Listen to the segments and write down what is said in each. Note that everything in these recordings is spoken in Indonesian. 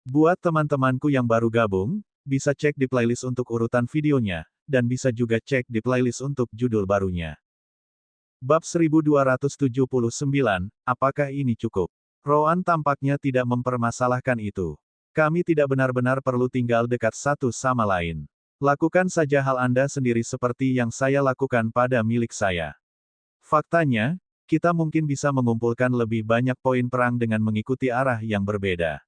Buat teman-temanku yang baru gabung, bisa cek di playlist untuk urutan videonya, dan bisa juga cek di playlist untuk judul barunya. Bab 1279, apakah ini cukup? Roan tampaknya tidak mempermasalahkan itu. Kami tidak benar-benar perlu tinggal dekat satu sama lain. Lakukan saja hal Anda sendiri seperti yang saya lakukan pada milik saya. Faktanya, kita mungkin bisa mengumpulkan lebih banyak poin perang dengan mengikuti arah yang berbeda.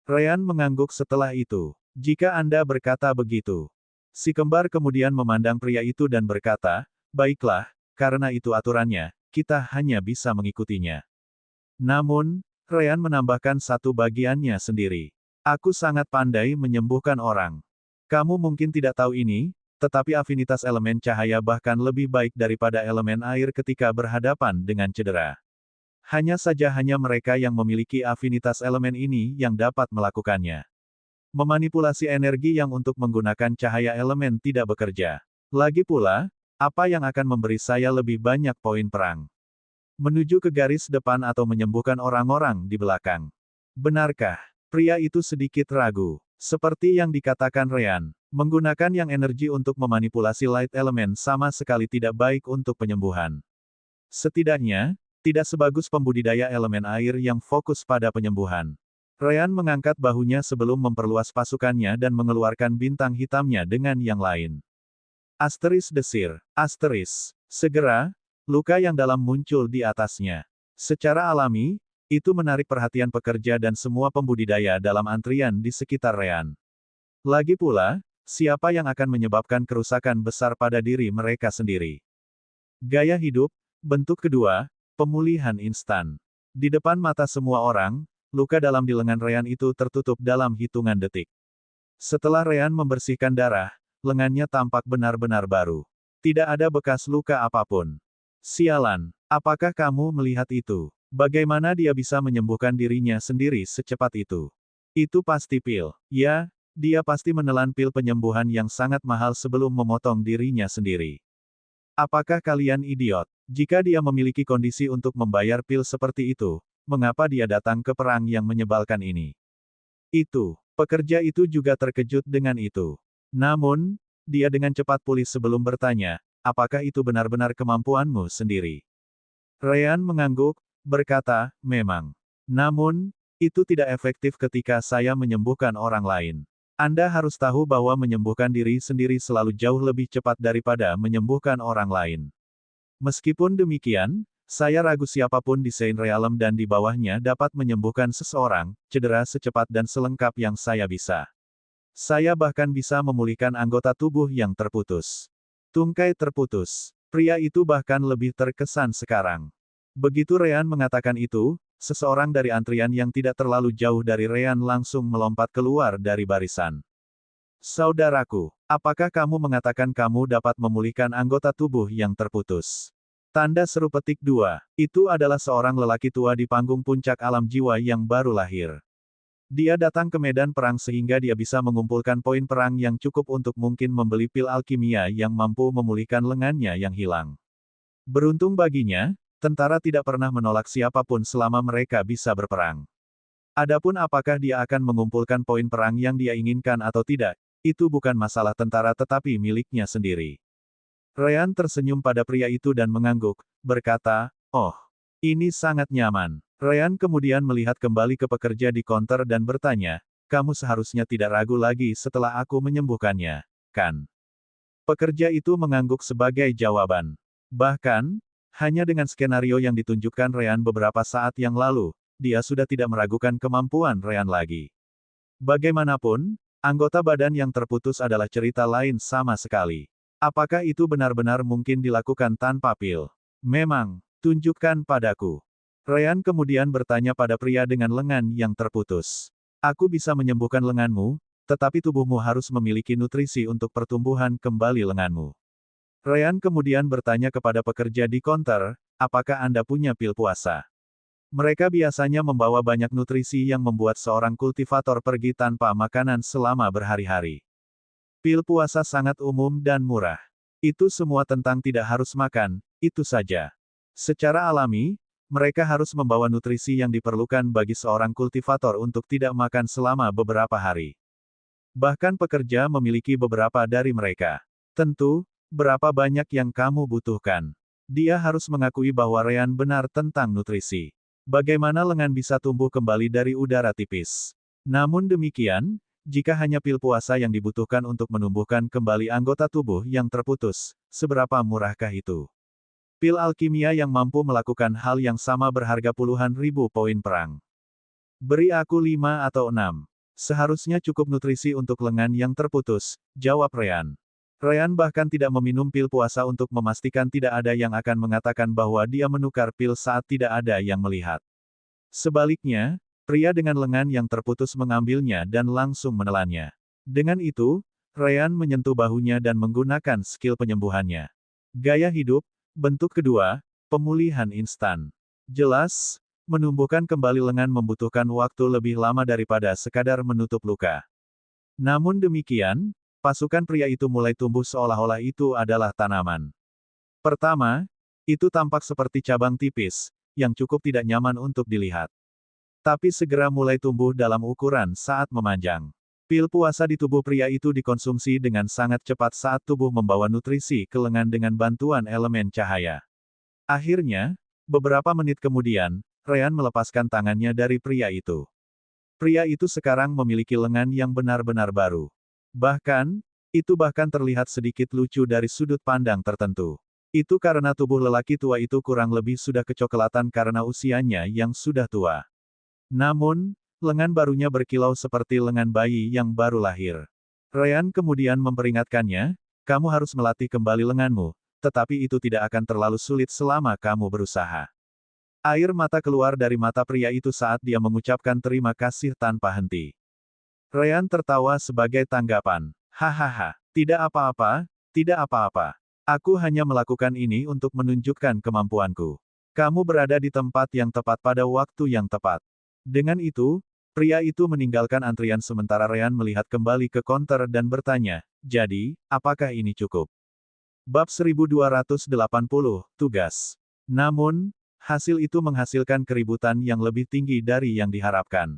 Ryan mengangguk setelah itu. Jika Anda berkata begitu. Si kembar kemudian memandang pria itu dan berkata, baiklah, karena itu aturannya, kita hanya bisa mengikutinya. Namun, Ryan menambahkan satu bagiannya sendiri. Aku sangat pandai menyembuhkan orang. Kamu mungkin tidak tahu ini, tetapi afinitas elemen cahaya bahkan lebih baik daripada elemen air ketika berhadapan dengan cedera. Hanya saja hanya mereka yang memiliki afinitas elemen ini yang dapat melakukannya. Memanipulasi energi yang untuk menggunakan cahaya elemen tidak bekerja. Lagi pula, apa yang akan memberi saya lebih banyak poin perang? Menuju ke garis depan atau menyembuhkan orang-orang di belakang. Benarkah? Pria itu sedikit ragu. Seperti yang dikatakan Ryan, menggunakan yang energi untuk memanipulasi light element sama sekali tidak baik untuk penyembuhan. Setidaknya, tidak sebagus pembudidaya elemen air yang fokus pada penyembuhan. Ryan mengangkat bahunya sebelum memperluas pasukannya dan mengeluarkan bintang hitamnya dengan yang lain. Asteris desir. Asteris. Segera, luka yang dalam muncul di atasnya. Secara alami, itu menarik perhatian pekerja dan semua pembudidaya dalam antrian di sekitar Ryan. Lagi pula, siapa yang akan menyebabkan kerusakan besar pada diri mereka sendiri? Gaya hidup, bentuk kedua, pemulihan instan. Di depan mata semua orang, luka dalam di lengan Ryan itu tertutup dalam hitungan detik. Setelah Ryan membersihkan darah, lengannya tampak benar-benar baru. Tidak ada bekas luka apapun. Sialan, apakah kamu melihat itu? Bagaimana dia bisa menyembuhkan dirinya sendiri secepat itu? Itu pasti pil. Ya, dia pasti menelan pil penyembuhan yang sangat mahal sebelum memotong dirinya sendiri. Apakah kalian idiot? Jika dia memiliki kondisi untuk membayar pil seperti itu, mengapa dia datang ke perang yang menyebalkan ini? Pekerja itu juga terkejut dengan itu. Namun, dia dengan cepat pulih sebelum bertanya, apakah itu benar-benar kemampuanmu sendiri? Ryan mengangguk, berkata, memang. Namun, itu tidak efektif ketika saya menyembuhkan orang lain. Anda harus tahu bahwa menyembuhkan diri sendiri selalu jauh lebih cepat daripada menyembuhkan orang lain. Meskipun demikian, saya ragu siapapun di Saint Realm dan di bawahnya dapat menyembuhkan seseorang, cedera secepat dan selengkap yang saya bisa. Saya bahkan bisa memulihkan anggota tubuh yang terputus. Tungkai terputus. Pria itu bahkan lebih terkesan sekarang. Begitu Ryan mengatakan itu, seseorang dari antrian yang tidak terlalu jauh dari Ryan langsung melompat keluar dari barisan. Saudaraku, apakah kamu mengatakan kamu dapat memulihkan anggota tubuh yang terputus? Tanda seru petik 2. Itu adalah seorang lelaki tua di panggung puncak alam jiwa yang baru lahir. Dia datang ke medan perang sehingga dia bisa mengumpulkan poin perang yang cukup untuk mungkin membeli pil alkimia yang mampu memulihkan lengannya yang hilang. Beruntung baginya, tentara tidak pernah menolak siapapun selama mereka bisa berperang. Adapun apakah dia akan mengumpulkan poin perang yang dia inginkan atau tidak, itu bukan masalah tentara tetapi miliknya sendiri. Ryan tersenyum pada pria itu dan mengangguk, berkata, oh, ini sangat nyaman. Ryan kemudian melihat kembali ke pekerja di konter dan bertanya, kamu seharusnya tidak ragu lagi setelah aku menyembuhkannya, kan? Pekerja itu mengangguk sebagai jawaban. Bahkan, hanya dengan skenario yang ditunjukkan Ryan beberapa saat yang lalu, dia sudah tidak meragukan kemampuan Ryan lagi. Bagaimanapun, anggota badan yang terputus adalah cerita lain sama sekali. Apakah itu benar-benar mungkin dilakukan tanpa pil? Memang, tunjukkan padaku. Ryan kemudian bertanya pada pria dengan lengan yang terputus. Aku bisa menyembuhkan lenganmu, tetapi tubuhmu harus memiliki nutrisi untuk pertumbuhan kembali lenganmu. Ryan kemudian bertanya kepada pekerja di konter, apakah Anda punya pil puasa? Mereka biasanya membawa banyak nutrisi yang membuat seorang kultivator pergi tanpa makanan selama berhari-hari. Pil puasa sangat umum dan murah. Itu semua tentang tidak harus makan, itu saja. Secara alami, Mereka harus membawa nutrisi yang diperlukan bagi seorang kultivator untuk tidak makan selama beberapa hari. Bahkan pekerja memiliki beberapa dari mereka. Tentu, berapa banyak yang kamu butuhkan? Dia harus mengakui bahwa Ryan benar tentang nutrisi. Bagaimana lengan bisa tumbuh kembali dari udara tipis? Namun demikian, jika hanya pil puasa yang dibutuhkan untuk menumbuhkan kembali anggota tubuh yang terputus, seberapa murahkah itu? Pil alkimia yang mampu melakukan hal yang sama berharga puluhan ribu poin perang. Beri aku 5 atau 6. Seharusnya cukup nutrisi untuk lengan yang terputus, jawab Ryan. Ryan bahkan tidak meminum pil puasa untuk memastikan tidak ada yang akan mengatakan bahwa dia menukar pil saat tidak ada yang melihat. Sebaliknya, pria dengan lengan yang terputus mengambilnya dan langsung menelannya. Dengan itu, Ryan menyentuh bahunya dan menggunakan skill penyembuhannya. Gaya hidup. Bentuk kedua, pemulihan instan. Jelas, menumbuhkan kembali lengan membutuhkan waktu lebih lama daripada sekadar menutup luka. Namun demikian, pasukan pria itu mulai tumbuh seolah-olah itu adalah tanaman. Pertama, itu tampak seperti cabang tipis, yang cukup tidak nyaman untuk dilihat. Tapi segera mulai tumbuh dalam ukuran saat memanjang. Pil puasa di tubuh pria itu dikonsumsi dengan sangat cepat saat tubuh membawa nutrisi ke lengan dengan bantuan elemen cahaya. Akhirnya, beberapa menit kemudian, Ryan melepaskan tangannya dari pria itu. Pria itu sekarang memiliki lengan yang benar-benar baru. Bahkan, itu bahkan terlihat sedikit lucu dari sudut pandang tertentu. Itu karena tubuh lelaki tua itu kurang lebih sudah kecoklatan karena usianya yang sudah tua. Namun, lengan barunya berkilau seperti lengan bayi yang baru lahir. Ryan kemudian memperingatkannya, kamu harus melatih kembali lenganmu, tetapi itu tidak akan terlalu sulit selama kamu berusaha. Air mata keluar dari mata pria itu saat dia mengucapkan terima kasih tanpa henti. Ryan tertawa sebagai tanggapan. Hahaha, tidak apa-apa, tidak apa-apa. Aku hanya melakukan ini untuk menunjukkan kemampuanku. Kamu berada di tempat yang tepat pada waktu yang tepat. Dengan itu, pria itu meninggalkan antrian sementara Ryan melihat kembali ke konter dan bertanya, jadi, apakah ini cukup? Bab 1280, Tugas. Namun, hasil itu menghasilkan keributan yang lebih tinggi dari yang diharapkan.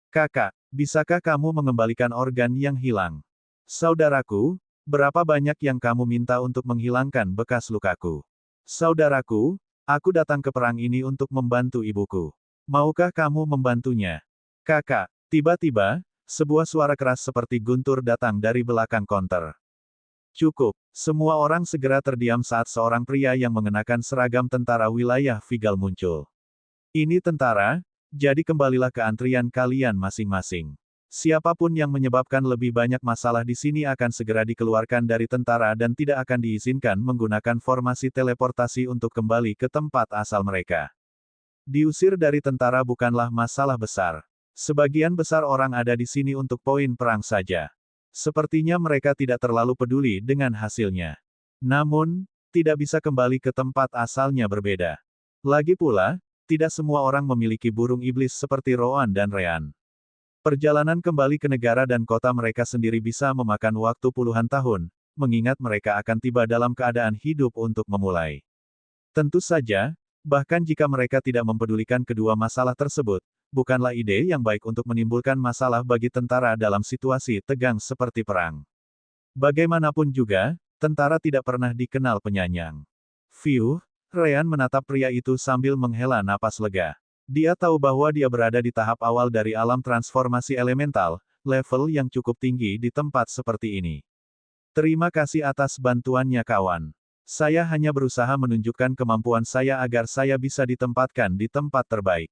Kakak, bisakah kamu mengembalikan organ yang hilang? Saudaraku, berapa banyak yang kamu minta untuk menghilangkan bekas lukaku? Saudaraku, aku datang ke perang ini untuk membantu ibuku. Maukah kamu membantunya? Kakak, tiba-tiba, sebuah suara keras seperti guntur datang dari belakang konter. Cukup, semua orang segera terdiam saat seorang pria yang mengenakan seragam tentara wilayah Vigal muncul. Ini tentara, jadi kembalilah ke antrian kalian masing-masing. Siapapun yang menyebabkan lebih banyak masalah di sini akan segera dikeluarkan dari tentara dan tidak akan diizinkan menggunakan formasi teleportasi untuk kembali ke tempat asal mereka. Diusir dari tentara bukanlah masalah besar. Sebagian besar orang ada di sini untuk poin perang saja. Sepertinya mereka tidak terlalu peduli dengan hasilnya. Namun, tidak bisa kembali ke tempat asalnya berbeda. Lagi pula, tidak semua orang memiliki burung iblis seperti Rowan dan Ryan. Perjalanan kembali ke negara dan kota mereka sendiri bisa memakan waktu puluhan tahun, mengingat mereka akan tiba dalam keadaan hidup untuk memulai. Tentu saja, bahkan jika mereka tidak mempedulikan kedua masalah tersebut, bukanlah ide yang baik untuk menimbulkan masalah bagi tentara dalam situasi tegang seperti perang. Bagaimanapun juga, tentara tidak pernah dikenal penyayang. Fiuh, Ryan menatap pria itu sambil menghela napas lega. Dia tahu bahwa dia berada di tahap awal dari alam transformasi elemental, level yang cukup tinggi di tempat seperti ini. Terima kasih atas bantuannya kawan. Saya hanya berusaha menunjukkan kemampuan saya agar saya bisa ditempatkan di tempat terbaik.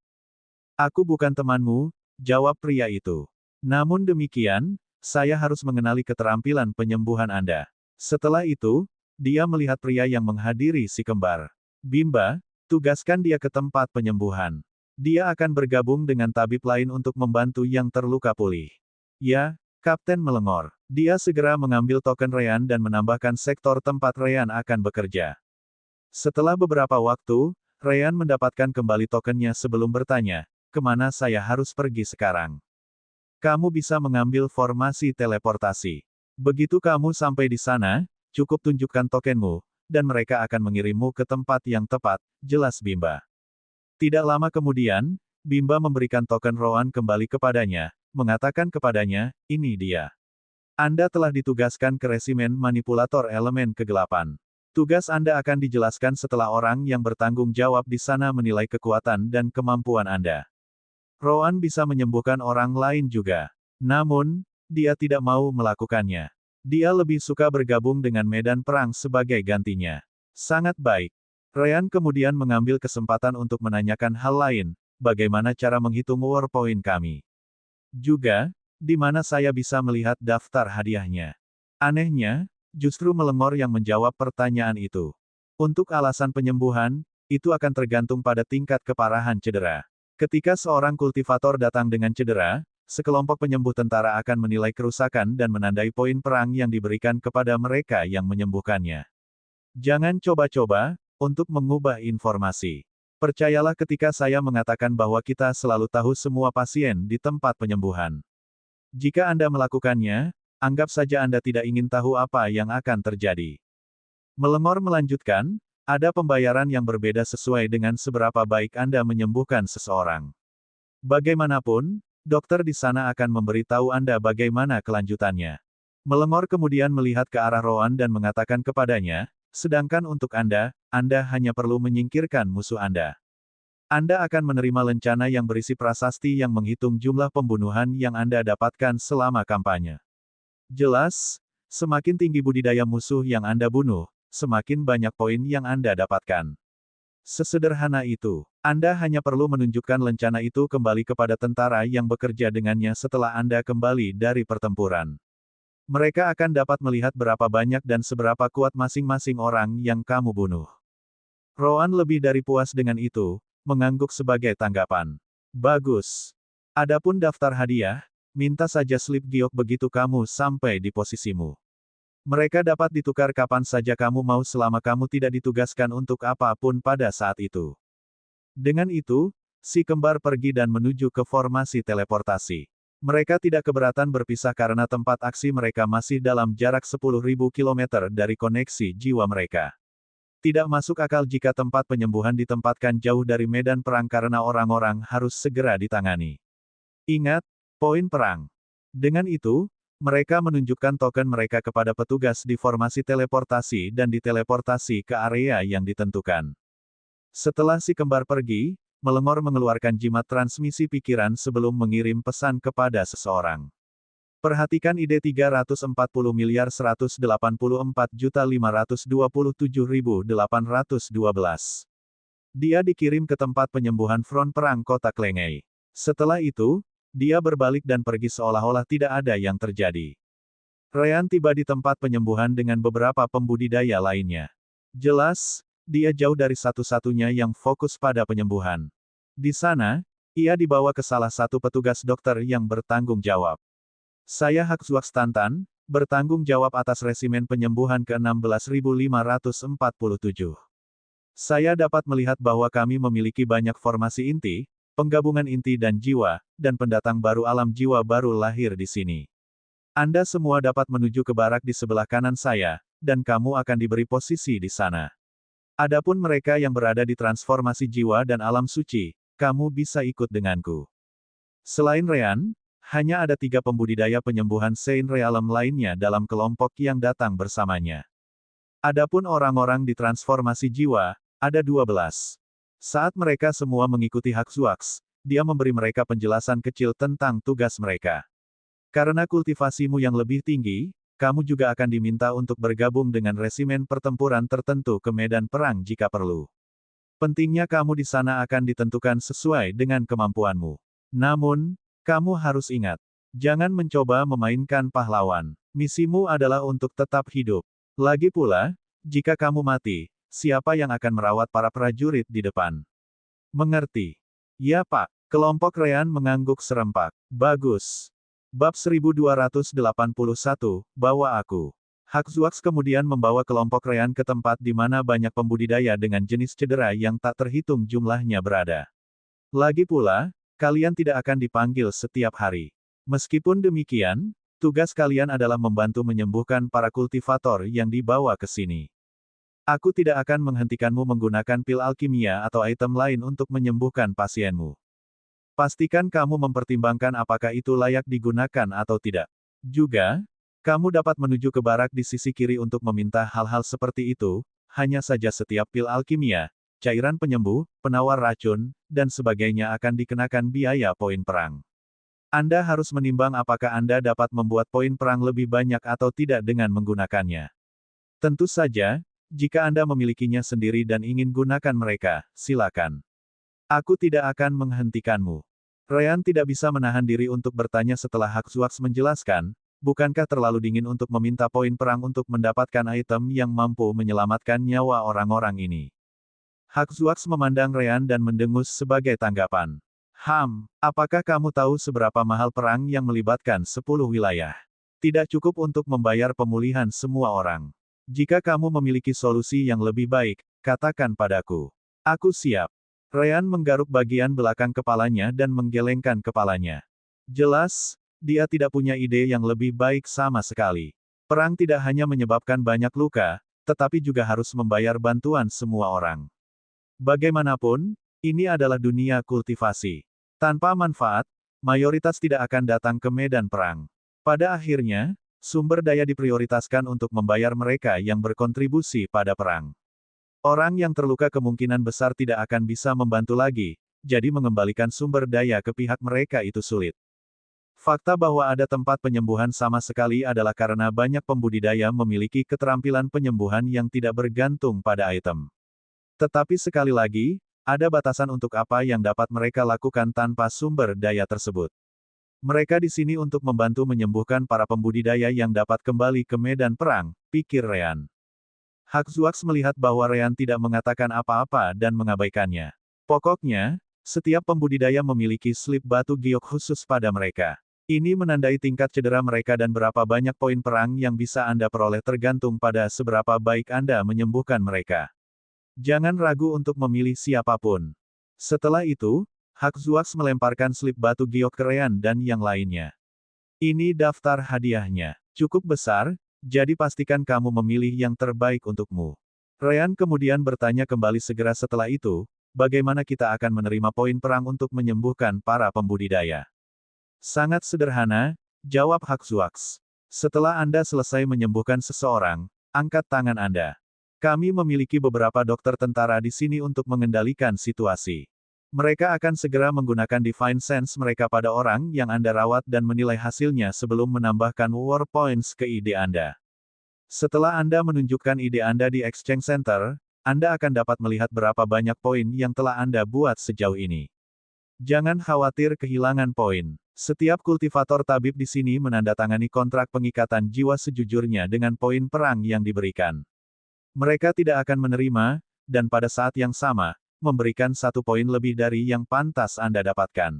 Aku bukan temanmu, jawab pria itu. Namun demikian, saya harus mengenali keterampilan penyembuhan Anda. Setelah itu, dia melihat pria yang menghadiri si kembar. Bimba, tugaskan dia ke tempat penyembuhan. Dia akan bergabung dengan tabib lain untuk membantu yang terluka pulih. Ya, Kapten melengor. Dia segera mengambil token Ryan dan menambahkan sektor tempat Ryan akan bekerja. Setelah beberapa waktu, Ryan mendapatkan kembali tokennya sebelum bertanya, kemana saya harus pergi sekarang? Kamu bisa mengambil formasi teleportasi. Begitu kamu sampai di sana, cukup tunjukkan tokenmu, dan mereka akan mengirimmu ke tempat yang tepat, jelas Bimba. Tidak lama kemudian, Bimba memberikan token Roan kembali kepadanya, mengatakan kepadanya, ini dia. Anda telah ditugaskan ke resimen manipulator elemen kegelapan. Tugas Anda akan dijelaskan setelah orang yang bertanggung jawab di sana menilai kekuatan dan kemampuan Anda. Roan bisa menyembuhkan orang lain juga. Namun, dia tidak mau melakukannya. Dia lebih suka bergabung dengan medan perang sebagai gantinya. Sangat baik. Ryan kemudian mengambil kesempatan untuk menanyakan hal lain, bagaimana cara menghitung war point kami. Juga, di mana saya bisa melihat daftar hadiahnya. Anehnya, justru Melengor yang menjawab pertanyaan itu. Untuk alasan penyembuhan, itu akan tergantung pada tingkat keparahan cedera. Ketika seorang kultivator datang dengan cedera, sekelompok penyembuh tentara akan menilai kerusakan dan menandai poin perang yang diberikan kepada mereka yang menyembuhkannya. Jangan coba-coba untuk mengubah informasi. Percayalah ketika saya mengatakan bahwa kita selalu tahu semua pasien di tempat penyembuhan. Jika Anda melakukannya, anggap saja Anda tidak ingin tahu apa yang akan terjadi. Melengor melanjutkan, ada pembayaran yang berbeda sesuai dengan seberapa baik Anda menyembuhkan seseorang. Bagaimanapun, dokter di sana akan memberitahu Anda bagaimana kelanjutannya. Melengor kemudian melihat ke arah Roan dan mengatakan kepadanya, sedangkan untuk Anda hanya perlu menyingkirkan musuh Anda. Anda akan menerima lencana yang berisi prasasti yang menghitung jumlah pembunuhan yang Anda dapatkan selama kampanye. Jelas, semakin tinggi budidaya musuh yang Anda bunuh, semakin banyak poin yang Anda dapatkan. Sesederhana itu. Anda hanya perlu menunjukkan lencana itu kembali kepada tentara yang bekerja dengannya setelah Anda kembali dari pertempuran. Mereka akan dapat melihat berapa banyak dan seberapa kuat masing-masing orang yang kamu bunuh. Roan lebih dari puas dengan itu, mengangguk sebagai tanggapan. Bagus. Adapun daftar hadiah, minta saja slip giok begitu kamu sampai di posisimu. Mereka dapat ditukar kapan saja kamu mau selama kamu tidak ditugaskan untuk apapun pada saat itu. Dengan itu, si kembar pergi dan menuju ke formasi teleportasi. Mereka tidak keberatan berpisah karena tempat aksi mereka masih dalam jarak 10.000 km dari koneksi jiwa mereka. Tidak masuk akal jika tempat penyembuhan ditempatkan jauh dari medan perang karena orang-orang harus segera ditangani. Ingat, poin perang. Dengan itu, mereka menunjukkan token mereka kepada petugas di formasi teleportasi dan diteleportasi ke area yang ditentukan. Setelah si kembar pergi, Melengor mengeluarkan jimat transmisi pikiran sebelum mengirim pesan kepada seseorang. Perhatikan ide 340.184.527.812. Dia dikirim ke tempat penyembuhan front perang kota Klengei. Setelah itu, dia berbalik dan pergi seolah-olah tidak ada yang terjadi. Ryan tiba di tempat penyembuhan dengan beberapa pembudidaya lainnya. Jelas, dia jauh dari satu-satunya yang fokus pada penyembuhan. Di sana, ia dibawa ke salah satu petugas dokter yang bertanggung jawab. Saya Haxuax Tantan, bertanggung jawab atas resimen penyembuhan ke-16.547. Saya dapat melihat bahwa kami memiliki banyak formasi inti, penggabungan inti dan jiwa, dan pendatang baru alam jiwa baru lahir di sini. Anda semua dapat menuju ke barak di sebelah kanan saya, dan kamu akan diberi posisi di sana. Adapun mereka yang berada di transformasi jiwa dan alam suci, kamu bisa ikut denganku. Selain Ryan, hanya ada 3 pembudidaya penyembuhan Saint Realm lainnya dalam kelompok yang datang bersamanya. Adapun orang-orang di transformasi jiwa, ada 12. Saat mereka semua mengikuti Haxuax, dia memberi mereka penjelasan kecil tentang tugas mereka. Karena kultivasimu yang lebih tinggi, kamu juga akan diminta untuk bergabung dengan resimen pertempuran tertentu ke medan perang jika perlu. Pentingnya kamu di sana akan ditentukan sesuai dengan kemampuanmu. Namun, kamu harus ingat, jangan mencoba memainkan pahlawan. Misimu adalah untuk tetap hidup. Lagi pula, jika kamu mati, siapa yang akan merawat para prajurit di depan? Mengerti? Ya Pak, kelompok Ryan mengangguk serempak. Bagus. Bab 1281, bawa aku. Haxuax kemudian membawa kelompok Ryan ke tempat di mana banyak pembudidaya dengan jenis cedera yang tak terhitung jumlahnya berada. Lagi pula, kalian tidak akan dipanggil setiap hari. Meskipun demikian, tugas kalian adalah membantu menyembuhkan para kultivator yang dibawa ke sini. Aku tidak akan menghentikanmu menggunakan pil alkimia atau item lain untuk menyembuhkan pasienmu. Pastikan kamu mempertimbangkan apakah itu layak digunakan atau tidak. Juga, kamu dapat menuju ke barak di sisi kiri untuk meminta hal-hal seperti itu, hanya saja setiap pil alkimia, cairan penyembuh, penawar racun, dan sebagainya akan dikenakan biaya poin perang. Anda harus menimbang apakah Anda dapat membuat poin perang lebih banyak atau tidak dengan menggunakannya. Tentu saja, jika Anda memilikinya sendiri dan ingin gunakan mereka, silakan. Aku tidak akan menghentikanmu. Ryan tidak bisa menahan diri untuk bertanya setelah Haxwax menjelaskan, bukankah terlalu dingin untuk meminta poin perang untuk mendapatkan item yang mampu menyelamatkan nyawa orang-orang ini? Haxwax memandang Ryan dan mendengus sebagai tanggapan. Apakah kamu tahu seberapa mahal perang yang melibatkan 10 wilayah? Tidak cukup untuk membayar pemulihan semua orang. Jika kamu memiliki solusi yang lebih baik, katakan padaku. Aku siap. Ryan menggaruk bagian belakang kepalanya dan menggelengkan kepalanya. Jelas, dia tidak punya ide yang lebih baik sama sekali. Perang tidak hanya menyebabkan banyak luka, tetapi juga harus membayar bantuan semua orang. Bagaimanapun, ini adalah dunia kultivasi. Tanpa manfaat, mayoritas tidak akan datang ke medan perang. Pada akhirnya, sumber daya diprioritaskan untuk membayar mereka yang berkontribusi pada perang. Orang yang terluka kemungkinan besar tidak akan bisa membantu lagi, jadi mengembalikan sumber daya ke pihak mereka itu sulit. Fakta bahwa ada tempat penyembuhan sama sekali adalah karena banyak pembudidaya memiliki keterampilan penyembuhan yang tidak bergantung pada item. Tetapi sekali lagi, ada batasan untuk apa yang dapat mereka lakukan tanpa sumber daya tersebut. Mereka di sini untuk membantu menyembuhkan para pembudidaya yang dapat kembali ke medan perang, pikir Ryan. Haxwax melihat bahwa Ryan tidak mengatakan apa-apa dan mengabaikannya. Pokoknya, setiap pembudidaya memiliki slip batu giok khusus pada mereka. Ini menandai tingkat cedera mereka dan berapa banyak poin perang yang bisa Anda peroleh tergantung pada seberapa baik Anda menyembuhkan mereka. Jangan ragu untuk memilih siapapun. Setelah itu, Haxwax melemparkan slip batu giok ke Ryan dan yang lainnya. Ini daftar hadiahnya. Cukup besar, jadi pastikan kamu memilih yang terbaik untukmu. Ryan kemudian bertanya kembali segera setelah itu, bagaimana kita akan menerima poin perang untuk menyembuhkan para pembudidaya? Sangat sederhana, jawab Haxwax. Setelah Anda selesai menyembuhkan seseorang, angkat tangan Anda. Kami memiliki beberapa dokter tentara di sini untuk mengendalikan situasi. Mereka akan segera menggunakan Divine Sense mereka pada orang yang Anda rawat dan menilai hasilnya sebelum menambahkan War Points ke ide Anda. Setelah Anda menunjukkan ide Anda di Exchange Center, Anda akan dapat melihat berapa banyak poin yang telah Anda buat sejauh ini. Jangan khawatir kehilangan poin. Setiap kultivator tabib di sini menandatangani kontrak pengikatan jiwa sejujurnya dengan poin perang yang diberikan. Mereka tidak akan menerima, dan pada saat yang sama, memberikan 1 poin lebih dari yang pantas Anda dapatkan.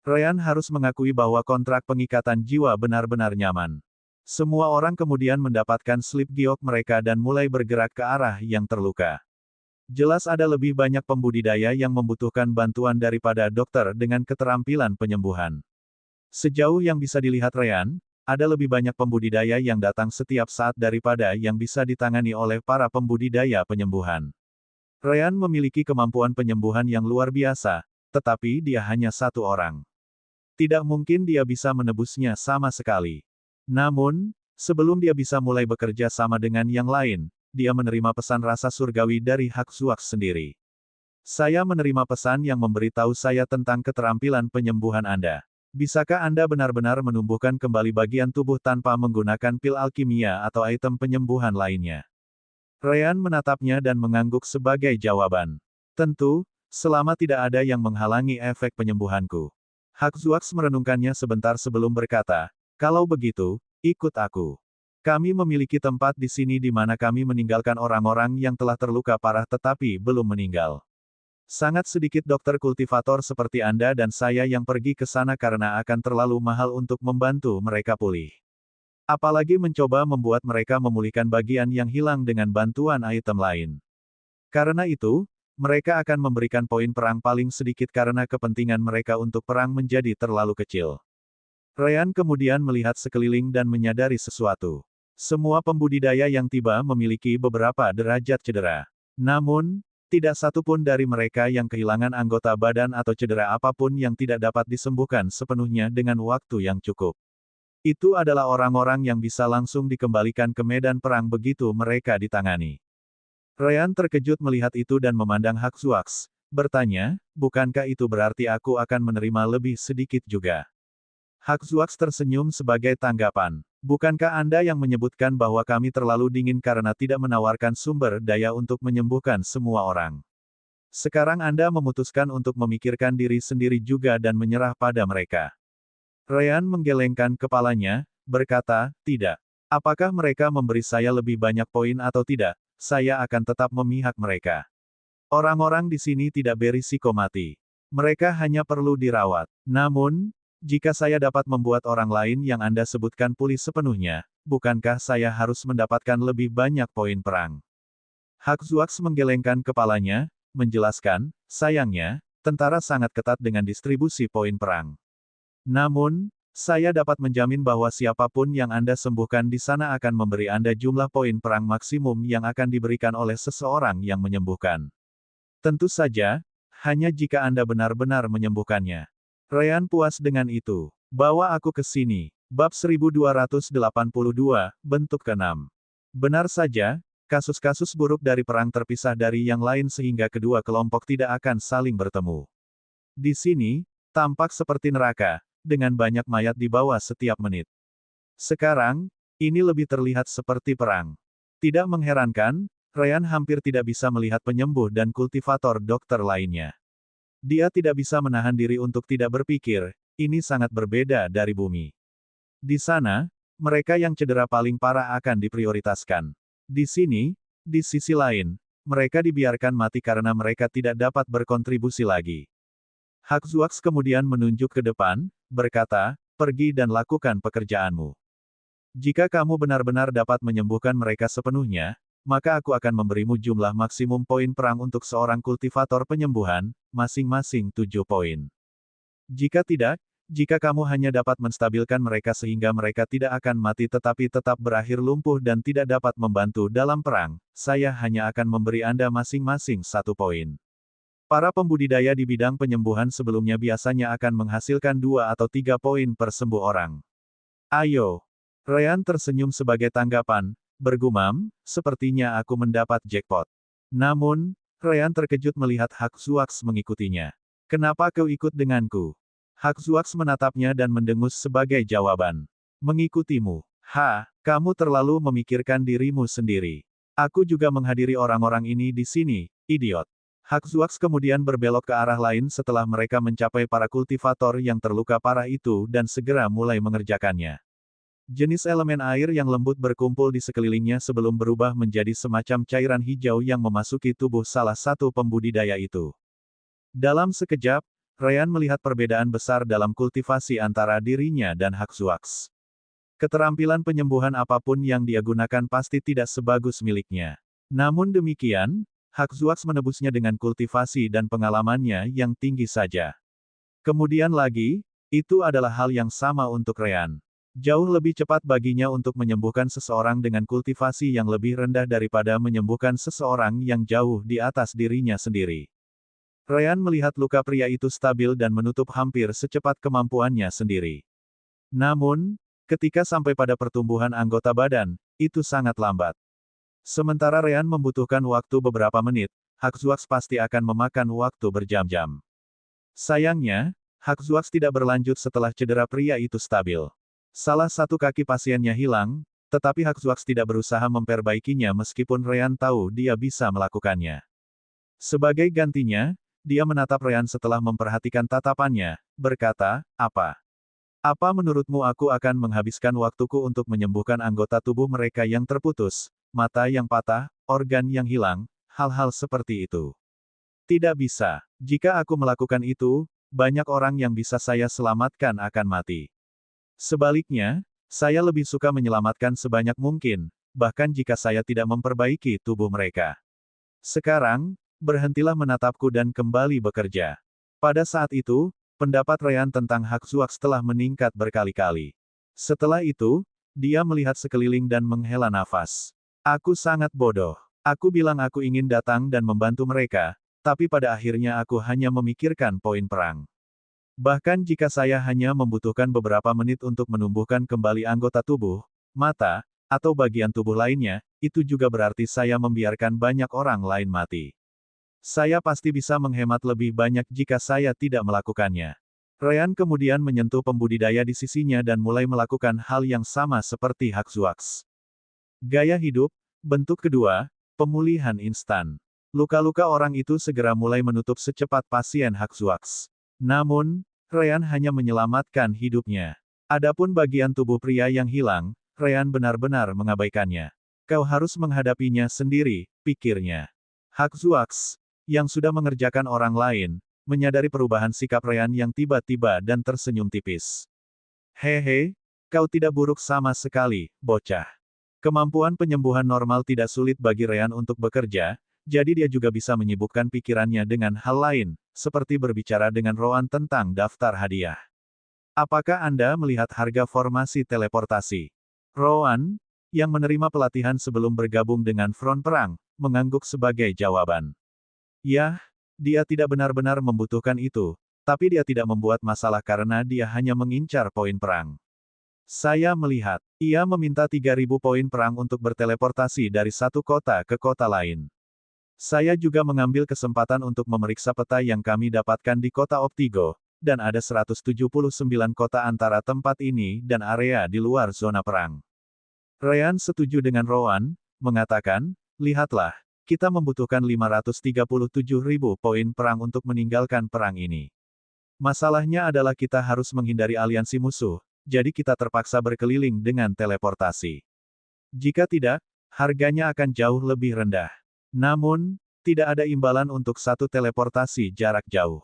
Ryan harus mengakui bahwa kontrak pengikatan jiwa benar-benar nyaman. Semua orang kemudian mendapatkan slip giok mereka dan mulai bergerak ke arah yang terluka. Jelas ada lebih banyak pembudidaya yang membutuhkan bantuan daripada dokter dengan keterampilan penyembuhan. Sejauh yang bisa dilihat Ryan, ada lebih banyak pembudidaya yang datang setiap saat daripada yang bisa ditangani oleh para pembudidaya penyembuhan. Ryan memiliki kemampuan penyembuhan yang luar biasa, tetapi dia hanya 1 orang. Tidak mungkin dia bisa menebusnya sama sekali. Namun, sebelum dia bisa mulai bekerja sama dengan yang lain, dia menerima pesan rasa surgawi dari Haxwax sendiri. Saya menerima pesan yang memberitahu saya tentang keterampilan penyembuhan Anda. Bisakah Anda benar-benar menumbuhkan kembali bagian tubuh tanpa menggunakan pil alkimia atau item penyembuhan lainnya? Ryan menatapnya dan mengangguk sebagai jawaban. Tentu, selama tidak ada yang menghalangi efek penyembuhanku. Haxwax merenungkannya sebentar sebelum berkata, kalau begitu, ikut aku. Kami memiliki tempat di sini di mana kami meninggalkan orang-orang yang telah terluka parah tetapi belum meninggal. Sangat sedikit dokter kultivator seperti Anda dan saya yang pergi ke sana karena akan terlalu mahal untuk membantu mereka pulih. Apalagi mencoba membuat mereka memulihkan bagian yang hilang dengan bantuan item lain. Karena itu, mereka akan memberikan poin perang paling sedikit karena kepentingan mereka untuk perang menjadi terlalu kecil. Ryan kemudian melihat sekeliling dan menyadari sesuatu. Semua pembudidaya yang tiba memiliki beberapa derajat cedera. Namun, tidak satu pun dari mereka yang kehilangan anggota badan atau cedera apapun yang tidak dapat disembuhkan sepenuhnya dengan waktu yang cukup. Itu adalah orang-orang yang bisa langsung dikembalikan ke medan perang begitu mereka ditangani. Ryan terkejut melihat itu dan memandang Haxuax, bertanya, bukankah itu berarti aku akan menerima lebih sedikit juga? Haxuax tersenyum sebagai tanggapan. Bukankah Anda yang menyebutkan bahwa kami terlalu dingin karena tidak menawarkan sumber daya untuk menyembuhkan semua orang? Sekarang Anda memutuskan untuk memikirkan diri sendiri juga dan menyerah pada mereka. Ryan menggelengkan kepalanya, berkata, tidak. Apakah mereka memberi saya lebih banyak poin atau tidak, saya akan tetap memihak mereka. Orang-orang di sini tidak berisiko mati. Mereka hanya perlu dirawat. Namun, jika saya dapat membuat orang lain yang Anda sebutkan pulih sepenuhnya, bukankah saya harus mendapatkan lebih banyak poin perang? Haxuax menggelengkan kepalanya, menjelaskan, sayangnya, tentara sangat ketat dengan distribusi poin perang. Namun, saya dapat menjamin bahwa siapapun yang Anda sembuhkan di sana akan memberi Anda jumlah poin perang maksimum yang akan diberikan oleh seseorang yang menyembuhkan. Tentu saja, hanya jika Anda benar-benar menyembuhkannya. Ryan puas dengan itu. Bawa aku ke sini. Bab 1282, bentuk ke-6. Benar saja, kasus-kasus buruk dari perang terpisah dari yang lain sehingga kedua kelompok tidak akan saling bertemu. Di sini, tampak seperti neraka, dengan banyak mayat di bawah setiap menit. Sekarang, ini lebih terlihat seperti perang. Tidak mengherankan, Ryan hampir tidak bisa melihat penyembuh dan kultivator dokter lainnya. Dia tidak bisa menahan diri untuk tidak berpikir, ini sangat berbeda dari bumi. Di sana, mereka yang cedera paling parah akan diprioritaskan. Di sini, di sisi lain, mereka dibiarkan mati karena mereka tidak dapat berkontribusi lagi. Haxuax kemudian menunjuk ke depan, berkata, pergi dan lakukan pekerjaanmu. Jika kamu benar-benar dapat menyembuhkan mereka sepenuhnya, maka aku akan memberimu jumlah maksimum poin perang untuk seorang kultivator penyembuhan, masing-masing 7 poin. Jika tidak, jika kamu hanya dapat menstabilkan mereka sehingga mereka tidak akan mati tetapi tetap berakhir lumpuh dan tidak dapat membantu dalam perang, saya hanya akan memberi Anda masing-masing 1 poin. Para pembudidaya di bidang penyembuhan sebelumnya biasanya akan menghasilkan 2 atau 3 poin per sembuh orang. Ayo. Ryan tersenyum sebagai tanggapan, bergumam, sepertinya aku mendapat jackpot. Namun, Ryan terkejut melihat Haxuax mengikutinya. Kenapa kau ikut denganku? Haxuax menatapnya dan mendengus sebagai jawaban. Mengikutimu. Kamu terlalu memikirkan dirimu sendiri. Aku juga menghadiri orang-orang ini di sini, idiot. Haxuax kemudian berbelok ke arah lain setelah mereka mencapai para kultivator yang terluka parah itu dan segera mulai mengerjakannya. Jenis elemen air yang lembut berkumpul di sekelilingnya sebelum berubah menjadi semacam cairan hijau yang memasuki tubuh salah satu pembudidaya itu. Dalam sekejap, Ryan melihat perbedaan besar dalam kultivasi antara dirinya dan Haxuax. Keterampilan penyembuhan apapun yang dia gunakan pasti tidak sebagus miliknya. Namun demikian, Haxuax menebusnya dengan kultivasi dan pengalamannya yang tinggi saja. Kemudian lagi, itu adalah hal yang sama untuk Ryan. Jauh lebih cepat baginya untuk menyembuhkan seseorang dengan kultivasi yang lebih rendah daripada menyembuhkan seseorang yang jauh di atas dirinya sendiri. Ryan melihat luka pria itu stabil dan menutup hampir secepat kemampuannya sendiri. Namun, ketika sampai pada pertumbuhan anggota badan, itu sangat lambat. Sementara Ryan membutuhkan waktu beberapa menit, Haxuax pasti akan memakan waktu berjam-jam. Sayangnya, Haxuax tidak berlanjut setelah cedera pria itu stabil. Salah satu kaki pasiennya hilang, tetapi Haxuax tidak berusaha memperbaikinya meskipun Ryan tahu dia bisa melakukannya. Sebagai gantinya, dia menatap Ryan setelah memperhatikan tatapannya, berkata, apa? Apa menurutmu aku akan menghabiskan waktuku untuk menyembuhkan anggota tubuh mereka yang terputus, mata yang patah, organ yang hilang, hal-hal seperti itu? Tidak bisa. Jika aku melakukan itu, banyak orang yang bisa saya selamatkan akan mati. Sebaliknya, saya lebih suka menyelamatkan sebanyak mungkin, bahkan jika saya tidak memperbaiki tubuh mereka. Sekarang, berhentilah menatapku dan kembali bekerja. Pada saat itu, pendapat Ryan tentang Haxuax telah meningkat berkali-kali. Setelah itu, Dia melihat sekeliling dan menghela nafas. Aku sangat bodoh. Aku bilang aku ingin datang dan membantu mereka, tapi pada akhirnya aku hanya memikirkan poin perang. Bahkan jika saya hanya membutuhkan beberapa menit untuk menumbuhkan kembali anggota tubuh, mata, atau bagian tubuh lainnya, itu juga berarti saya membiarkan banyak orang lain mati. Saya pasti bisa menghemat lebih banyak jika saya tidak melakukannya. Ryan kemudian menyentuh pembudidaya di sisinya dan mulai melakukan hal yang sama seperti Haxuax. Gaya hidup, bentuk kedua, pemulihan instan. Luka-luka orang itu segera mulai menutup secepat pasien Haxuax. Namun, Ryan hanya menyelamatkan hidupnya. Adapun bagian tubuh pria yang hilang, Ryan benar-benar mengabaikannya. Kau harus menghadapinya sendiri, pikirnya. Haxuax, yang sudah mengerjakan orang lain, menyadari perubahan sikap Ryan yang tiba-tiba dan tersenyum tipis. Hehe, kau tidak buruk sama sekali, bocah. Kemampuan penyembuhan normal tidak sulit bagi Ryan untuk bekerja, jadi dia juga bisa menyibukkan pikirannya dengan hal lain, seperti berbicara dengan Rowan tentang daftar hadiah. Apakah Anda melihat harga formasi teleportasi? Rowan, yang menerima pelatihan sebelum bergabung dengan front perang, mengangguk sebagai jawaban. Yah, dia tidak benar-benar membutuhkan itu, tapi dia tidak membuat masalah karena dia hanya mengincar poin perang. Saya melihat, ia meminta 3.000 poin perang untuk berteleportasi dari satu kota ke kota lain. Saya juga mengambil kesempatan untuk memeriksa peta yang kami dapatkan di kota Optigo, dan ada 179 kota antara tempat ini dan area di luar zona perang. Ryan setuju dengan Rowan, mengatakan, lihatlah, kita membutuhkan 537.000 poin perang untuk meninggalkan perang ini. Masalahnya adalah kita harus menghindari aliansi musuh, jadi kita terpaksa berkeliling dengan teleportasi. Jika tidak, harganya akan jauh lebih rendah. Namun, tidak ada imbalan untuk satu teleportasi jarak jauh.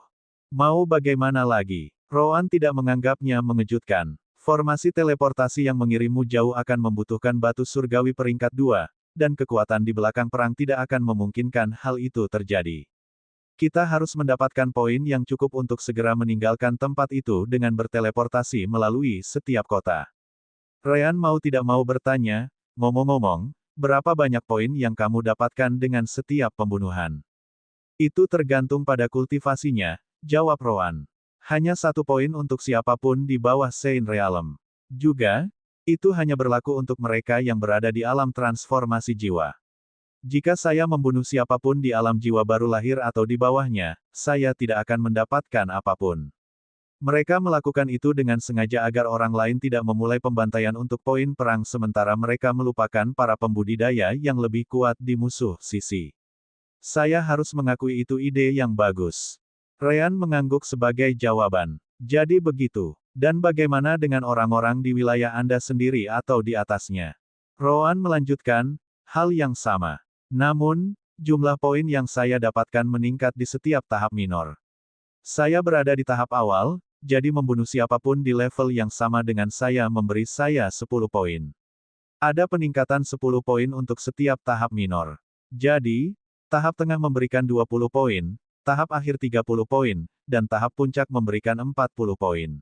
Mau bagaimana lagi? Rowan tidak menganggapnya mengejutkan. Formasi teleportasi yang mengirimmu jauh akan membutuhkan batu surgawi peringkat 2, dan kekuatan di belakang perang tidak akan memungkinkan hal itu terjadi. Kita harus mendapatkan poin yang cukup untuk segera meninggalkan tempat itu dengan berteleportasi melalui setiap kota. Ryan mau tidak mau bertanya, ngomong-ngomong, berapa banyak poin yang kamu dapatkan dengan setiap pembunuhan? Itu tergantung pada kultivasinya, jawab Rowan. Hanya 1 poin untuk siapapun di bawah Saint Realm. Juga, itu hanya berlaku untuk mereka yang berada di alam transformasi jiwa. Jika saya membunuh siapapun di alam jiwa baru lahir atau di bawahnya, saya tidak akan mendapatkan apapun. Mereka melakukan itu dengan sengaja agar orang lain tidak memulai pembantaian untuk poin perang sementara mereka melupakan para pembudidaya yang lebih kuat di musuh sisi. Saya harus mengakui itu ide yang bagus. Ryan mengangguk sebagai jawaban. Jadi begitu. Dan bagaimana dengan orang-orang di wilayah Anda sendiri atau di atasnya? Rowan melanjutkan, hal yang sama. Namun, jumlah poin yang saya dapatkan meningkat di setiap tahap minor. Saya berada di tahap awal, jadi membunuh siapapun di level yang sama dengan saya memberi saya 10 poin. Ada peningkatan 10 poin untuk setiap tahap minor. Jadi, tahap tengah memberikan 20 poin, tahap akhir 30 poin, dan tahap puncak memberikan 40 poin.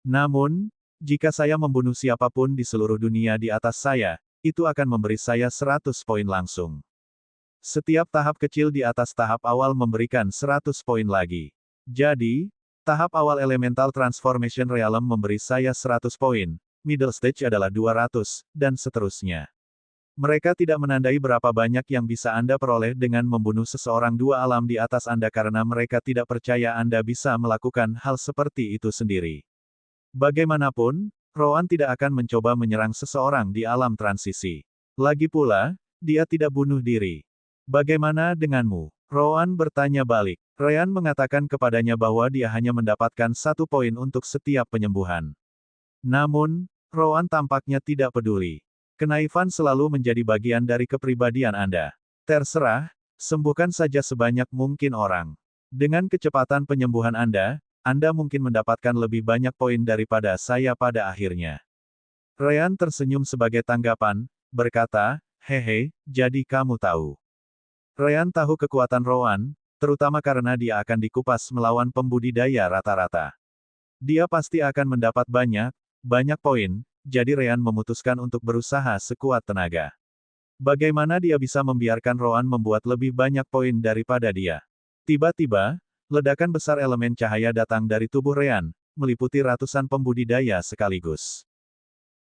Namun, jika saya membunuh siapapun di seluruh dunia di atas saya, itu akan memberi saya 100 poin langsung. Setiap tahap kecil di atas tahap awal memberikan 100 poin lagi. Jadi, tahap awal Elemental Transformation Realm memberi saya 100 poin, middle stage adalah 200, dan seterusnya. Mereka tidak menandai berapa banyak yang bisa Anda peroleh dengan membunuh seseorang 2 alam di atas Anda karena mereka tidak percaya Anda bisa melakukan hal seperti itu sendiri. Bagaimanapun, Rowan tidak akan mencoba menyerang seseorang di alam transisi. Lagi pula, dia tidak bunuh diri. Bagaimana denganmu? Rowan bertanya balik. Ryan mengatakan kepadanya bahwa dia hanya mendapatkan 1 poin untuk setiap penyembuhan. Namun, Rowan tampaknya tidak peduli. Kenaifan selalu menjadi bagian dari kepribadian Anda. Terserah, sembuhkan saja sebanyak mungkin orang. Dengan kecepatan penyembuhan Anda mungkin mendapatkan lebih banyak poin daripada saya pada akhirnya. Ryan tersenyum sebagai tanggapan, berkata, hehe, jadi kamu tahu. Ryan tahu kekuatan Rowan, terutama karena dia akan dikupas melawan pembudidaya rata-rata. Dia pasti akan mendapat banyak poin, jadi Ryan memutuskan untuk berusaha sekuat tenaga. Bagaimana dia bisa membiarkan Roan membuat lebih banyak poin daripada dia? Tiba-tiba, ledakan besar elemen cahaya datang dari tubuh Ryan, meliputi ratusan pembudidaya sekaligus.